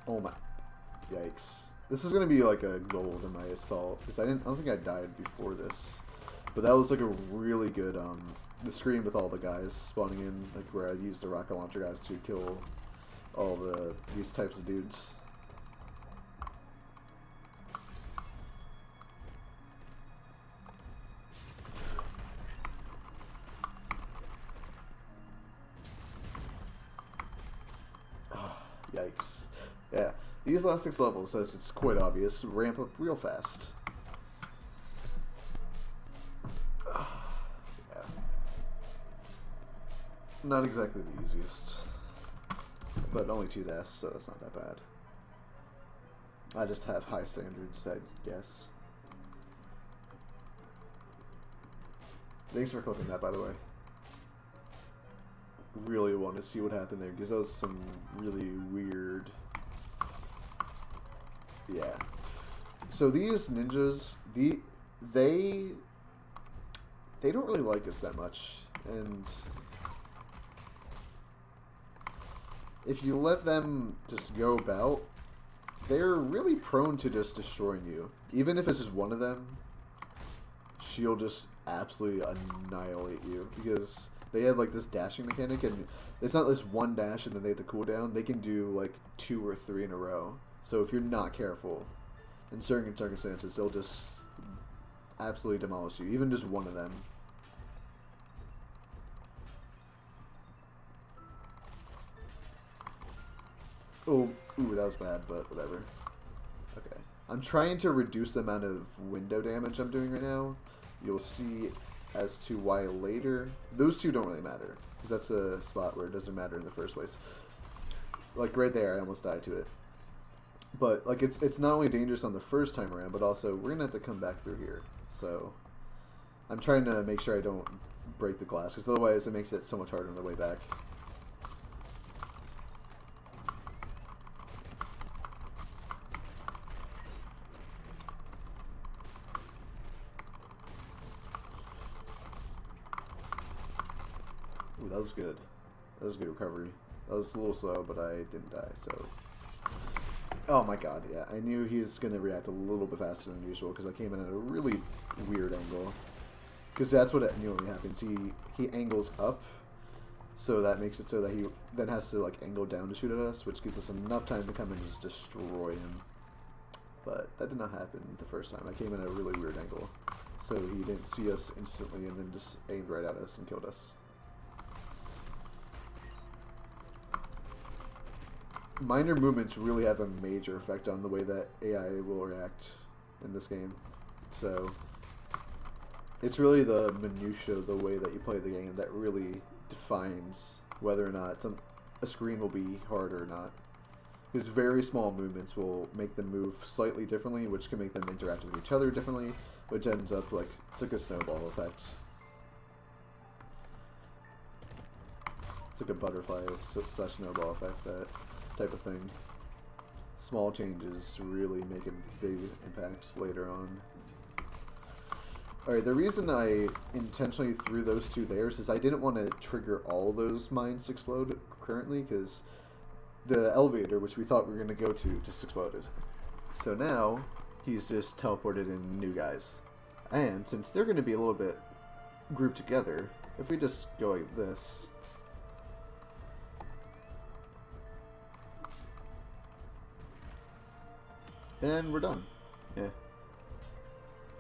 Oh my, yikes! This is gonna be like a gold in my assault because I don't think I died before this, but that was like a really good the screen with all the guys spawning in, like where I used the rocket launcher guys to kill all these types of dudes. Yikes. Yeah, these last 6 levels, as it's quite obvious, ramp up real fast. Yeah. Not exactly the easiest. But only 2 deaths, so it's not that bad. I just have high standards, I guess. Thanks for clipping that, by the way. Really want to see what happened there because that was some really weird. Yeah. So these ninjas, they don't really like us that much, and if you let them just go about, they're really prone to just destroying you. Even if it's just one of them, she'll just absolutely annihilate you because they have like this dashing mechanic, and it's not just one dash and then they have to cool down. They can do like 2 or 3 in a row. So if you're not careful, in certain circumstances, they'll just absolutely demolish you. Even just one of them. Oh, ooh, that was bad, but whatever. Okay. I'm trying to reduce the amount of window damage I'm doing right now. You'll see as to why later. Those 2 don't really matter, because that's a spot where it doesn't matter in the first place. Like right there, I almost died to it. But like it's not only dangerous on the first time around, but also we're gonna have to come back through here. So I'm trying to make sure I don't break the glass, because otherwise it makes it so much harder on the way back. Ooh, that was good. That was a good recovery. That was a little slow, but I didn't die, so. Oh my god, yeah. I knew he was going to react a little bit faster than usual because I came in at a really weird angle. Because that's what normally happens. He angles up, so that makes it so that he then has to like angle down to shoot at us, which gives us enough time to come and just destroy him. But that did not happen the first time. I came in at a really weird angle, so he didn't see us instantly and then just aimed right at us and killed us. Minor movements really have a major effect on the way that AI will react in this game. So it's really the minutia of the way that you play the game that really defines whether or not a screen will be hard or not. Because very small movements will make them move slightly differently, which can make them interact with each other differently, which ends up like, it's like a snowball effect. It's like a butterfly slash snowball effect, that type of thing. Small changes really make a big impact later on. Alright, the reason I intentionally threw those two there is I didn't want to trigger all those mines to explode currently, because the elevator, which we thought we were going to go to, just exploded. So now, he's just teleported in new guys. And since they're going to be a little bit grouped together, if we just go like this... and we're done. Yeah.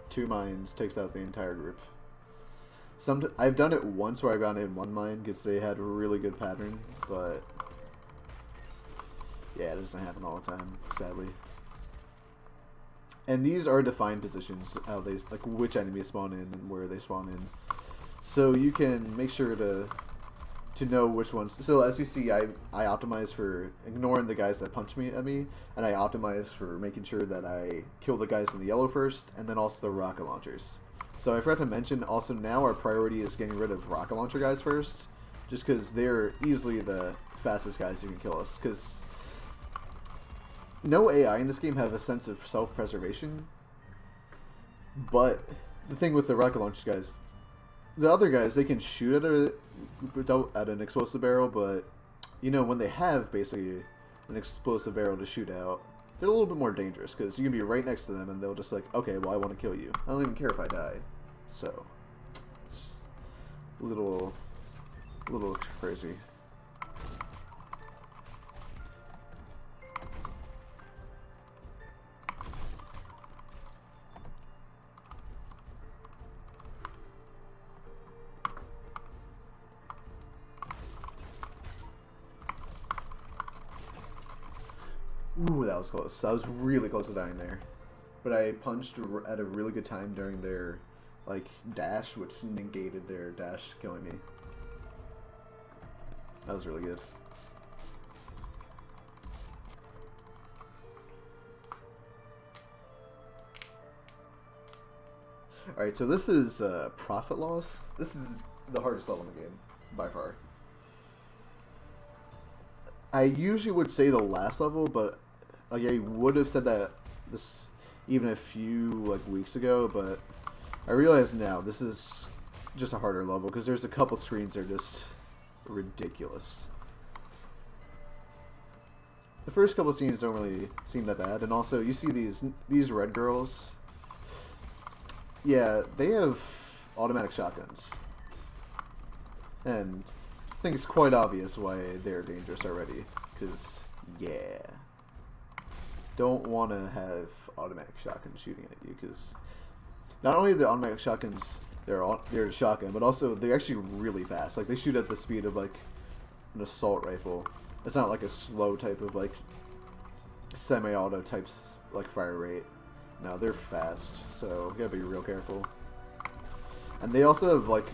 2 mines takes out the entire group. I've done it once where I got in 1 mine because they had a really good pattern, but yeah, it doesn't happen all the time, sadly. And these are defined positions, how they, like, which enemies spawn in and where they spawn in. So you can make sure to know which ones. So as you see, I optimize for ignoring the guys that punch at me, and I optimize for making sure that I kill the guys in the yellow first, and then also the rocket launchers. So I forgot to mention, also now our priority is getting rid of rocket launcher guys first, just because they're easily the fastest guys who can kill us, because no AI in this game have a sense of self-preservation, but the thing with the rocket launcher guys, the other guys, they can shoot at an explosive barrel, but you know, when they have basically an explosive barrel to shoot out, they're a little bit more dangerous, because you can be right next to them and they'll just like, okay, well, I want to kill you. I don't even care if I die. So, it's a little crazy. Ooh, that was close. I was really close to dying there. But I punched at a really good time during their, like, dash, which negated their dash killing me. That was really good. Alright, so this is Profit Loss. This is the hardest level in the game, by far. I usually would say the last level, but like I would have said that this even a few like weeks ago, but I realize now this is just a harder level because there's a couple screens that are just ridiculous. The first couple scenes don't really seem that bad, and also you see these red girls. Yeah, they have automatic shotguns, and I think it's quite obvious why they're dangerous already. Because yeah, don't want to have automatic shotguns shooting at you, because not only the automatic shotguns they're a shotgun, but also they're actually really fast. Like they shoot at the speed of like an assault rifle. It's not like a slow type of like semi-auto type like fire rate. No, they're fast, so you gotta be real careful. And they also have like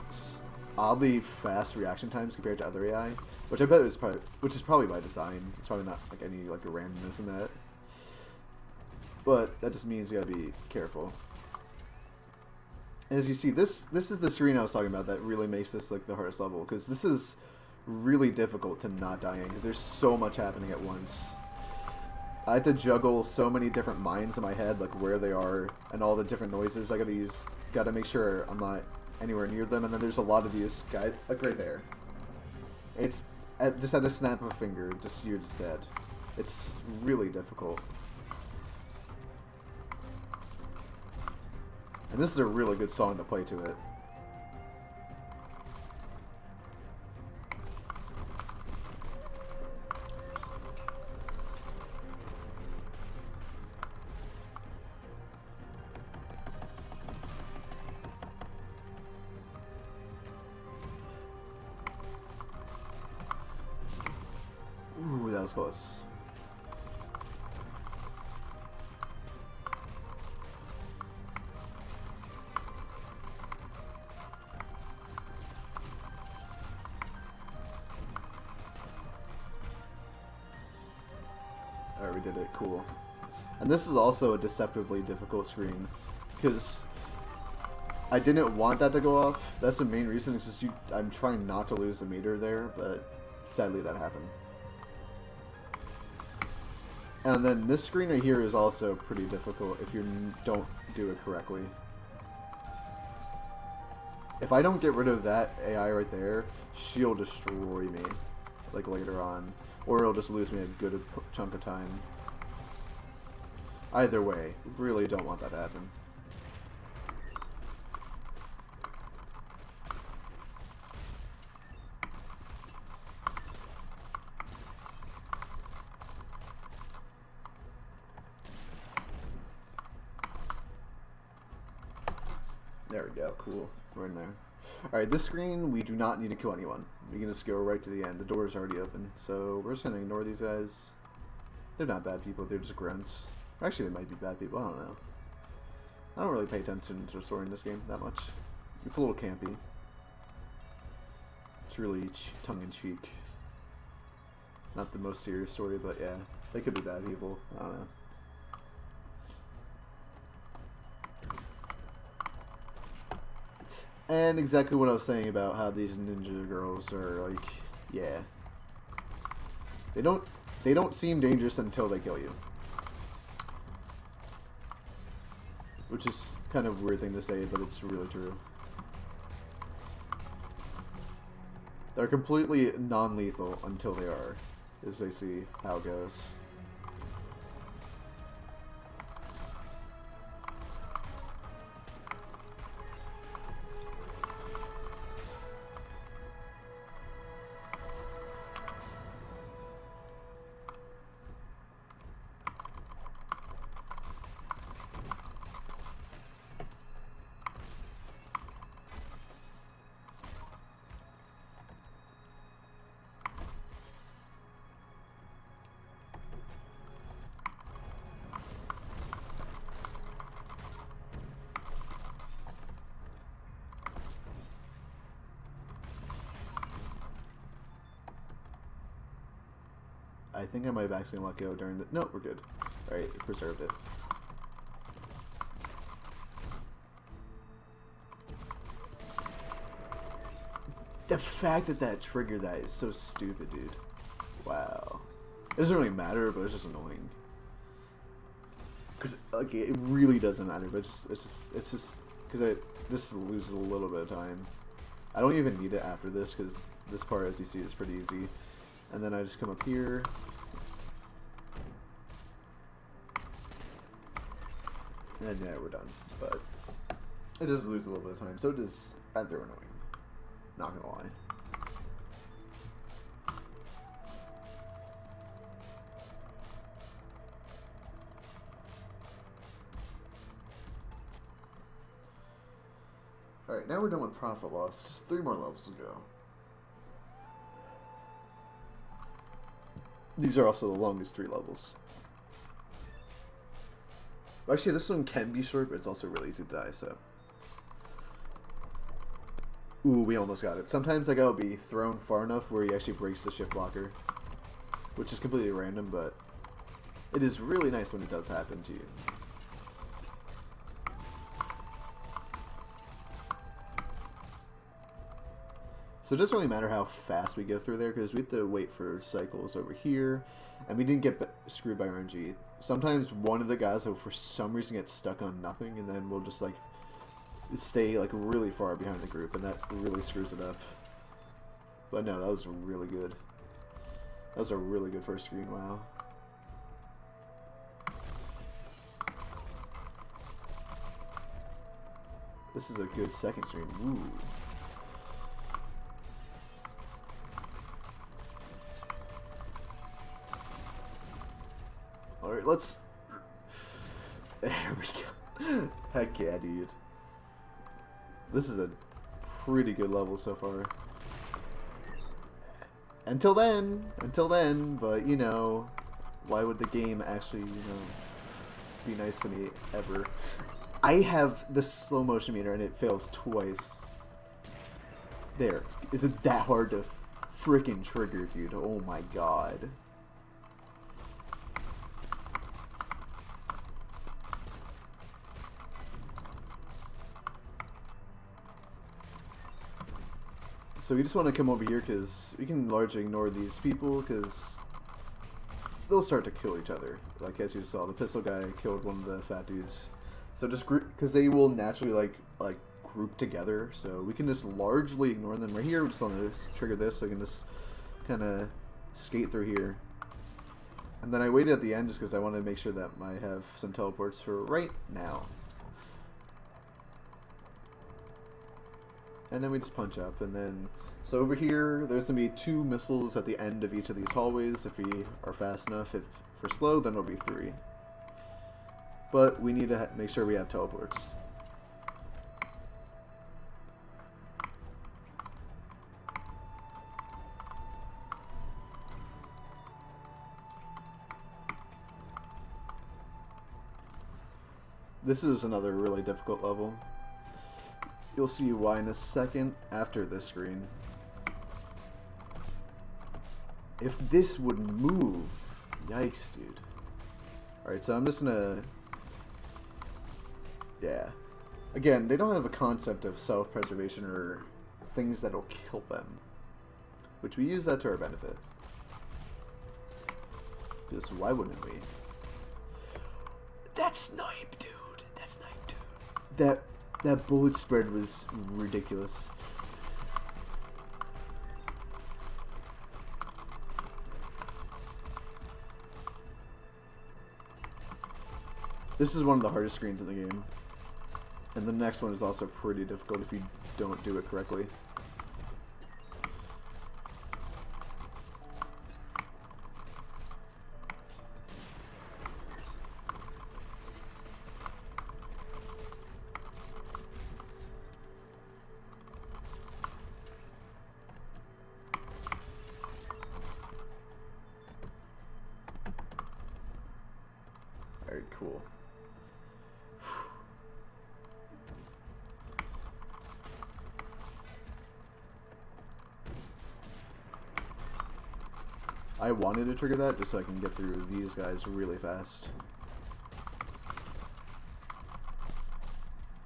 oddly fast reaction times compared to other AI, which I bet is probably by design. It's probably not like any like randomness in that. But that just means you gotta be careful. As you see, this is the screen I was talking about that really makes this like the hardest level, because this is really difficult to not die in because there's so much happening at once. I had to juggle so many different mines in my head, like where they are and all the different noises I gotta use. Gotta make sure I'm not anywhere near them, and then there's a lot of these guys like right there. It's just at a snap of a finger, you're just dead. It's really difficult. And this is a really good song to play to it. Ooh, that was close. Alright, we did it. Cool. And this is also a deceptively difficult screen, because I didn't want that to go off. That's the main reason. It's just I'm trying not to lose the meter there, but sadly that happened. And then this screen right here is also pretty difficult if you don't do it correctly. If I don't get rid of that AI right there, she'll destroy me, like, later on. Or it'll just lose me a good chunk of time. Either way, really don't want that to happen. There we go, cool. We're in there. Alright, this screen, we do not need to kill anyone. We can just go right to the end. The door is already open. So we're just going to ignore these guys. They're not bad people, they're just grunts. Actually, they might be bad people, I don't know. I don't really pay attention to the story in this game that much. It's a little campy. It's really tongue-in-cheek. Not the most serious story, but yeah. They could be bad people, I don't know. And exactly what I was saying about how these ninja girls are like, yeah. They don't seem dangerous until they kill you. Which is kind of a weird thing to say, but it's really true. They're completely non-lethal until they are, as they see how it goes. I think I might have accidentally let go during the... No, we're good. Alright, preserved it. The fact that that triggered that is so stupid, dude. Wow. It doesn't really matter, but it's just annoying. Because, like, it really doesn't matter, but it's just... Because I just lose a little bit of time. I don't even need it after this, because this part, as you see, is pretty easy. And then I just come up here. And yeah, we're done. But it does lose a little bit of time. So does Panther annoying. Not gonna lie. Alright, now we're done with profit loss. Just 3 more levels to go. These are also the longest 3 levels. Actually, this one can be short, but it's also really easy to die, so. Ooh, we almost got it. Sometimes, like, I'll be thrown far enough where he actually breaks the shift blocker. Which is completely random, but it is really nice when it does happen to you. So it doesn't really matter how fast we go through there, because we have to wait for cycles over here, and we didn't get screwed by RNG. Sometimes one of the guys will for some reason get stuck on nothing, and then we'll just like stay like really far behind the group, and that really screws it up. But no, that was really good. That was a really good first screen, wow. This is a good second screen, ooh. Alright, let's... There we go. Heck yeah, dude. This is a pretty good level so far. Until then, but you know, why would the game actually, you know, be nice to me ever? I have the slow motion meter and it fails twice. There. Is it that hard to freaking trigger, dude? Oh my god. So we just want to come over here because we can largely ignore these people because they'll start to kill each other. Like as you saw, the pistol guy killed one of the fat dudes. So just because they will naturally like grouped together, so we can just largely ignore them. Right here, we just want to trigger this, so I can just kind of skate through here. And then I waited at the end just because I wanted to make sure that I have some teleports for right now. And then we just punch up, and then... So over here, there's going to be 2 missiles at the end of each of these hallways if we are fast enough. If we're slow, then it'll be 3. But we need to make sure we have teleports. This is another really difficult level. You'll see why in a second after this screen. If this would move, yikes, dude. Alright, so I'm just gonna... Yeah. Again, they don't have a concept of self-preservation or things that'll kill them. Which we use that to our benefit. Because why wouldn't we? That snipe, dude! That snipe, dude. That bullet spread was ridiculous. This is one of the hardest screens in the game. And the next one is also pretty difficult if you don't do it correctly. Alright, cool. I wanted to trigger that just so I can get through these guys really fast.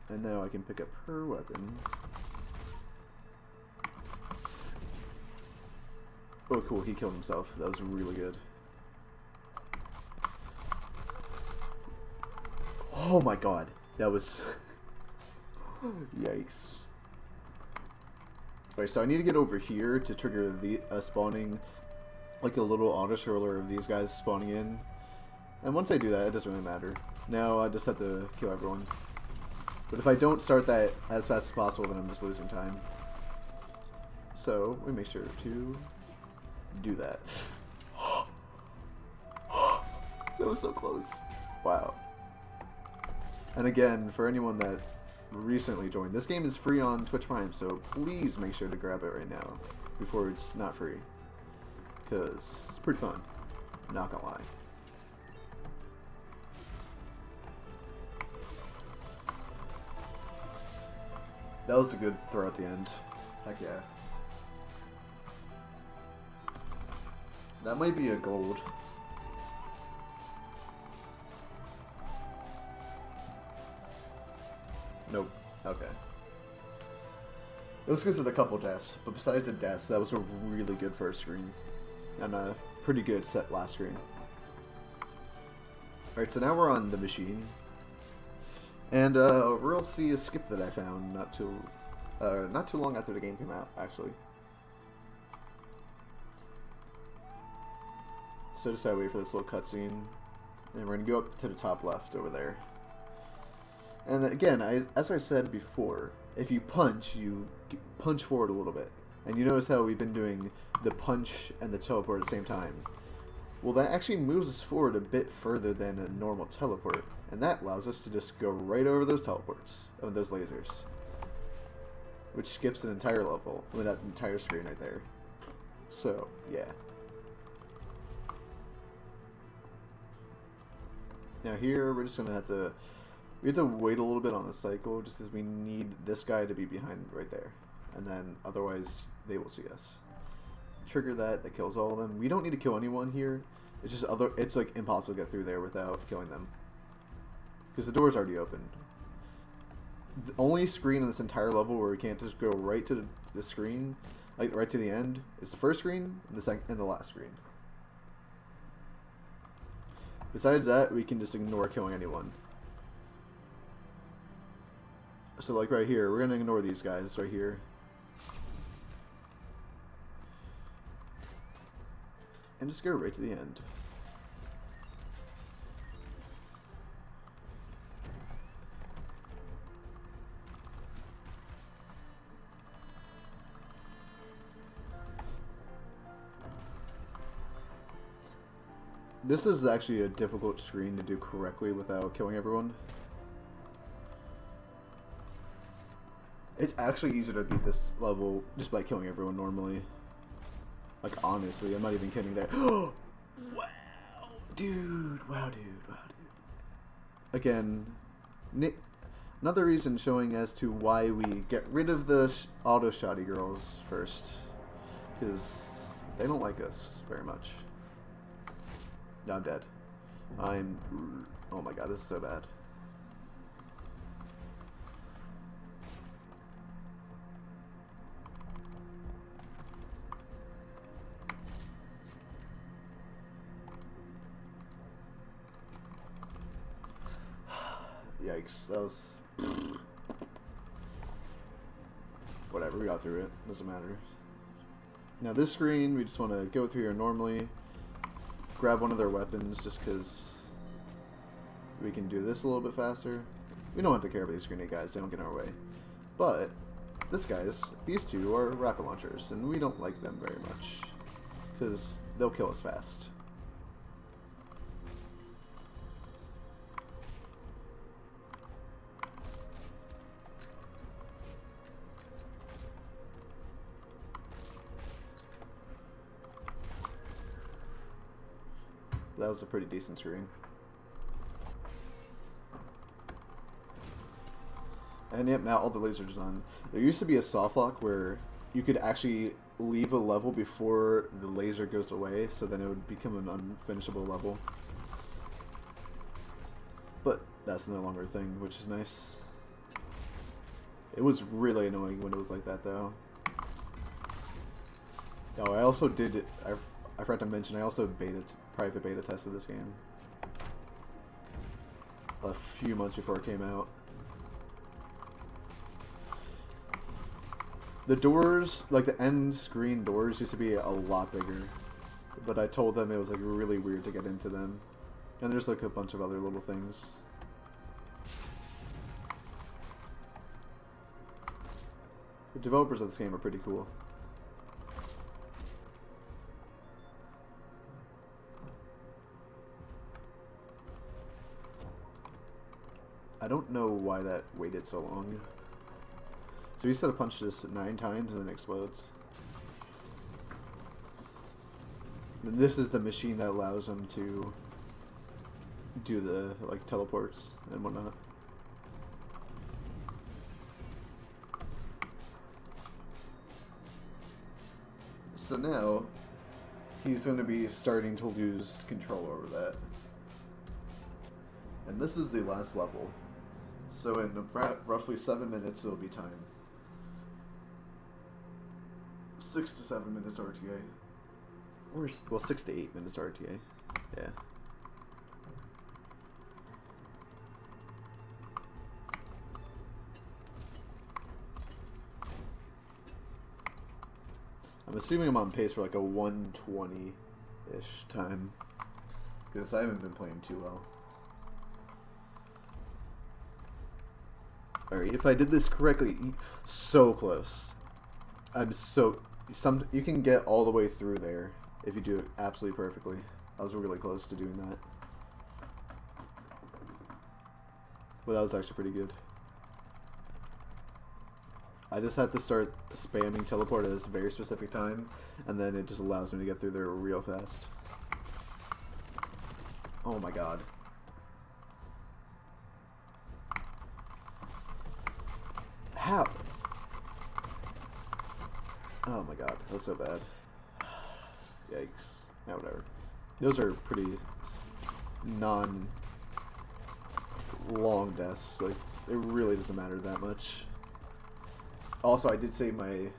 And now I can pick up her weapon. Oh cool, he killed himself. That was really good. Oh my god, that was... Yikes. Alright, so I need to get over here to trigger the spawning, like a little auto-scroller of these guys spawning in. And once I do that, it doesn't really matter. Now I just have to kill everyone. But if I don't start that as fast as possible, then I'm just losing time. So, we make sure to do that. That was so close. Wow. And again, for anyone that recently joined, this game is free on Twitch Prime, so please make sure to grab it right now before it's not free. Because it's pretty fun, not gonna lie. That was a good throw at the end. Heck yeah. That might be a gold. Nope. Okay. It was because of the couple deaths, but besides the deaths, that was a really good first screen. And a pretty good set last screen. Alright, so now we're on the machine. And we'll see a skip that I found not too long after the game came out, actually. So just gotta wait for this little cutscene. And we're gonna go up to the top left over there. And again, as I said before, if you punch forward a little bit. And you notice how we've been doing the punch and the teleport at the same time. Well, that actually moves us forward a bit further than a normal teleport. And that allows us to just go right over those teleports, of those lasers. Which skips an entire level, with that entire screen right there. So, yeah. Now here, we're just gonna have to... We have to wait a little bit on the cycle, just because we need this guy to be behind right there. And then, otherwise, they will see us. Trigger that kills all of them. We don't need to kill anyone here. It's just it's like impossible to get through there without killing them. Because the door's already open. The only screen in this entire level where we can't just go right to the screen, like right to the end, is the first screen and the second and the last screen. Besides that, we can just ignore killing anyone. So like right here, we're gonna ignore these guys right here. And just go right to the end. This is actually a difficult screen to do correctly without killing everyone. It's actually easier to beat this level just by killing everyone normally. Like, honestly, I'm not even kidding there. Wow! Dude! Wow, dude. Wow, dude. Again, another reason showing as to why we get rid of the auto-shotty girls first. Because they don't like us very much. No, I'm dead. Oh my god, this is so bad. Yikes, that was... Whatever, we got through it. Doesn't matter. Now this screen, we just want to go through here normally. Grab one of their weapons just because we can do this a little bit faster. We don't have to care about these grenade guys, they don't get in our way. But these two are rocket launchers, and we don't like them very much because they'll kill us fast. That was a pretty decent screen. And yep, now all the lasers are on. There used to be a soft lock where you could actually leave a level before the laser goes away, so then it would become an unfinishable level. But that's no longer a thing, which is nice. It was really annoying when it was like that, though. Oh, I also did... I forgot to mention, I also private beta tested this game a few months before it came out. The doors, like the end screen doors, used to be a lot bigger, but I told them it was like really weird to get into them. And there's like a bunch of other little things. The developers of this game are pretty cool. I don't know why that waited so long. So he said to punch this 9 times and then it explodes. And this is the machine that allows him to do the like teleports and whatnot. So now he's going to be starting to lose control over that. And this is the last level. So in roughly 7 minutes it'll be time. 6 to 7 minutes RTA. Or, well, 6 to 8 minutes RTA. Yeah. I'm assuming I'm on pace for like a 1:20-ish time. Because I haven't been playing too well. Alright, if I did this correctly, so close. You can get all the way through there if you do it absolutely perfectly. I was really close to doing that. But that was actually pretty good. I just had to start spamming teleport at a very specific time, and then it just allows me to get through there real fast. Oh my god. How? Oh my god, that's so bad. Yikes. Yeah, whatever. Those are pretty non-long deaths. Like, it really doesn't matter that much. Also, I did save my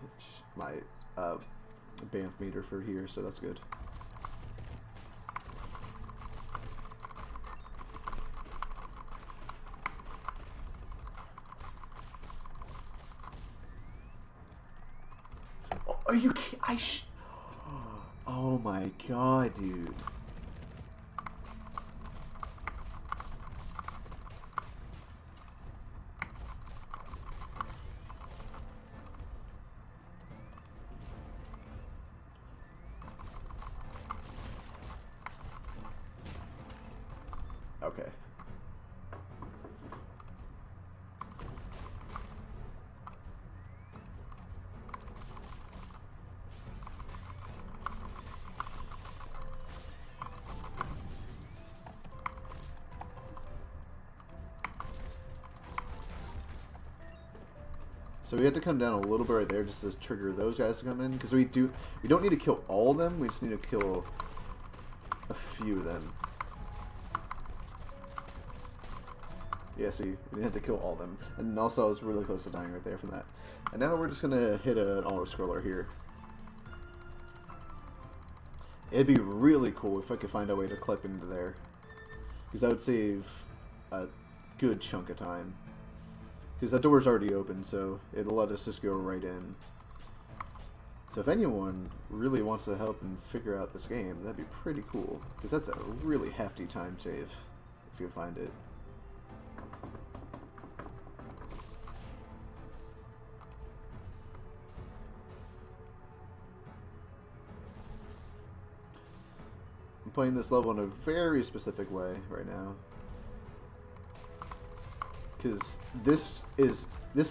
Banff meter for here, so that's good. Are you kidding? Oh my god, dude. Okay. So we have to come down a little bit right there just to trigger those guys to come in, because we don't need to kill all of them, we just need to kill a few of them. Yeah, see, we didn't have to kill all of them. And also I was really close to dying right there from that. And now we're just gonna hit an auto-scroller here. It'd be really cool if I could find a way to clip into there, because that would save a good chunk of time. Because that door's already open, so it'll let us just go right in. So if anyone really wants to help and figure out this game, that'd be pretty cool. Because that's a really hefty time save, if you find it. I'm playing this level in a very specific way right now. Because this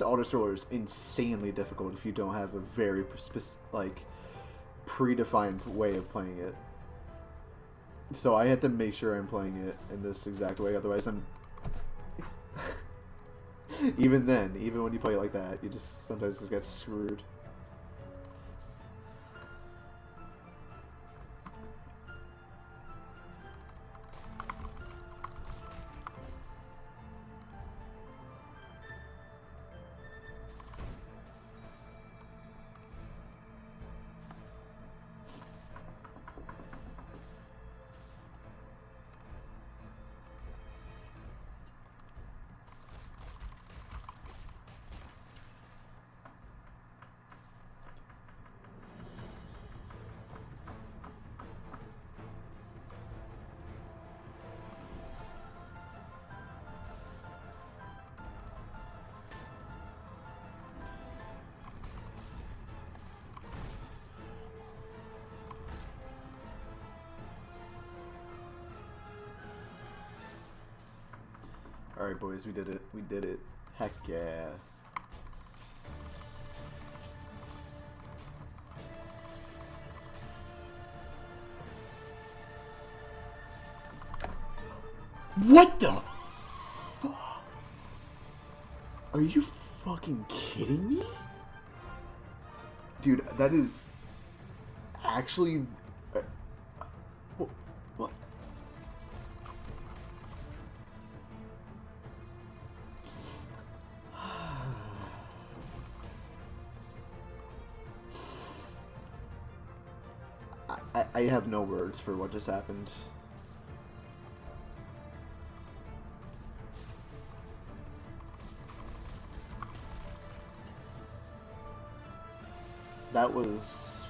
auto-scroller is insanely difficult if you don't have a very predefined way of playing it. So I had to make sure I'm playing it in this exact way, otherwise I'm... even then, even when you play it like that, you just sometimes just get screwed. Alright boys, we did it. We did it. Heck yeah. What the fuck? Are you fucking kidding me? Dude, that is actually... what? I have no words for what just happened. That was...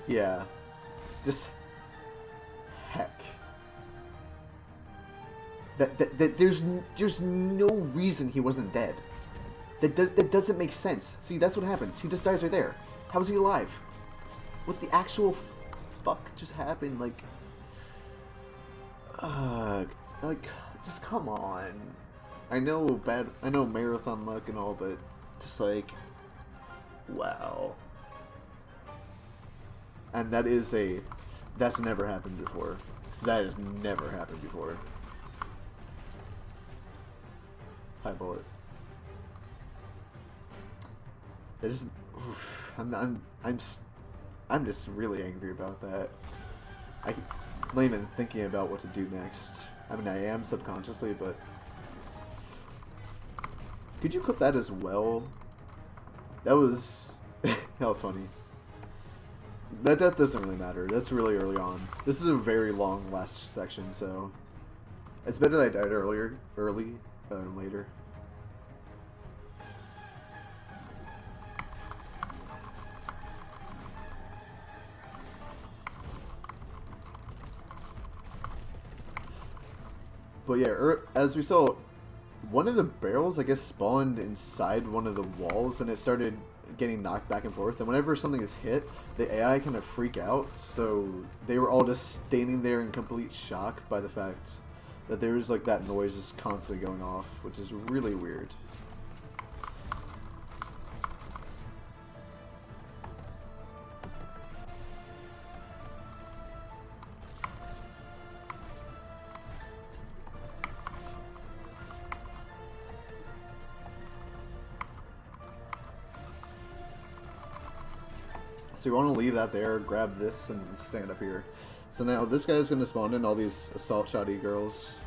yeah. Just... heck. There's no reason he wasn't dead. That doesn't make sense. See, that's what happens. He just dies right there. How is he alive? What the actual fuck just happened? Like, just come on. I know marathon luck and all, but just like, wow. And that's never happened before. So that has never happened before. High bullet. That just, oof, I'm just really angry about that. I'm not even thinking about what to do next. I mean, I am subconsciously, but could you clip that as well? That was that was funny. That death doesn't really matter. That's really early on. This is a very long last section, so it's better that I died early than later. But yeah, as we saw, one of the barrels, I guess, spawned inside one of the walls, and it started getting knocked back and forth. And whenever something is hit, the AI kind of freak out. So they were all just standing there in complete shock by the fact that there was like that noise just constantly going off, which is really weird. So you want to leave that there, grab this, and stand up here. So now this guy's going to spawn in all these assault shoddy girls.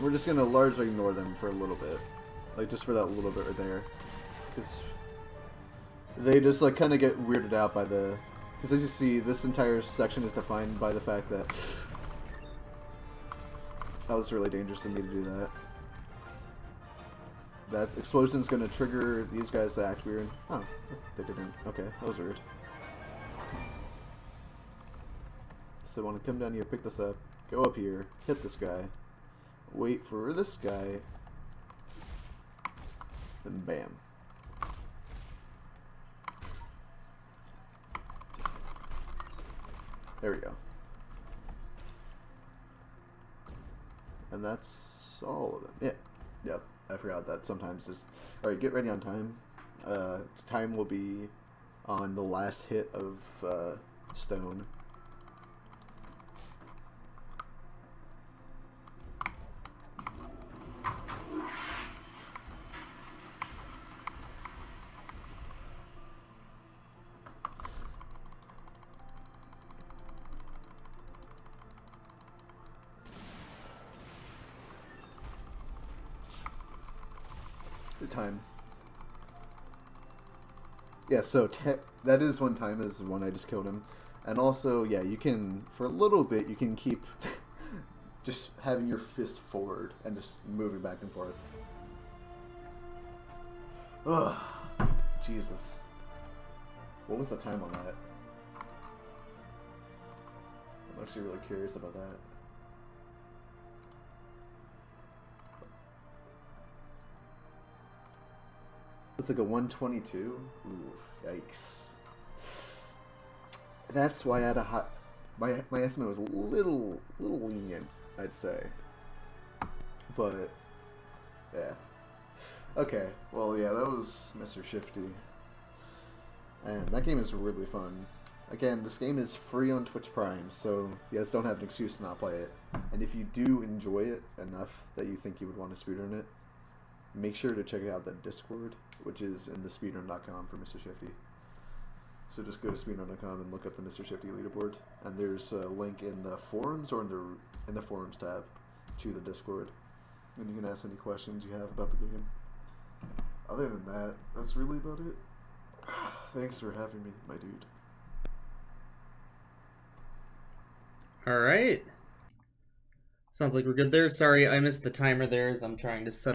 We're just going to largely ignore them for a little bit. Like, just for that little bit right there. Because they just, like, kind of get weirded out by the... Because as you see, this entire section is defined by the fact that... That was really dangerous of me to do that. That explosion's gonna trigger these guys to act weird. Oh, they didn't. Okay, that was weird. So I want to come down here, pick this up, go up here, hit this guy, wait for this guy, and bam. There we go. And that's all of them. Yeah. Yep. I forgot that sometimes there's... Alright, get ready on time. Time will be on the last hit of stone. Time. Yeah, so that is one time is when I just killed him. And also, yeah, you can, for a little bit, you can keep just having your fist forward and just moving back and forth. Ugh. Jesus. What was the time on that? I'm actually really curious about that. It's like a 122. Ooh, yikes. That's why I had a hot. My estimate was a little lenient, I'd say. But yeah. Okay. Well, yeah, that was Mr. Shifty, and that game is really fun. Again, this game is free on Twitch Prime, so you guys don't have an excuse to not play it. And if you do enjoy it enough that you think you would want to speedrun it, make sure to check out the Discord, which is in the speedrun.com for Mr. Shifty. So just go to speedrun.com and look up the Mr. Shifty leaderboard, and there's a link in the forums or in the forums tab to the Discord, and you can ask any questions you have about the game. Other than that, that's really about it. Thanks for having me, my dude. All right. Sounds like we're good there. Sorry, I missed the timer there as I'm trying to set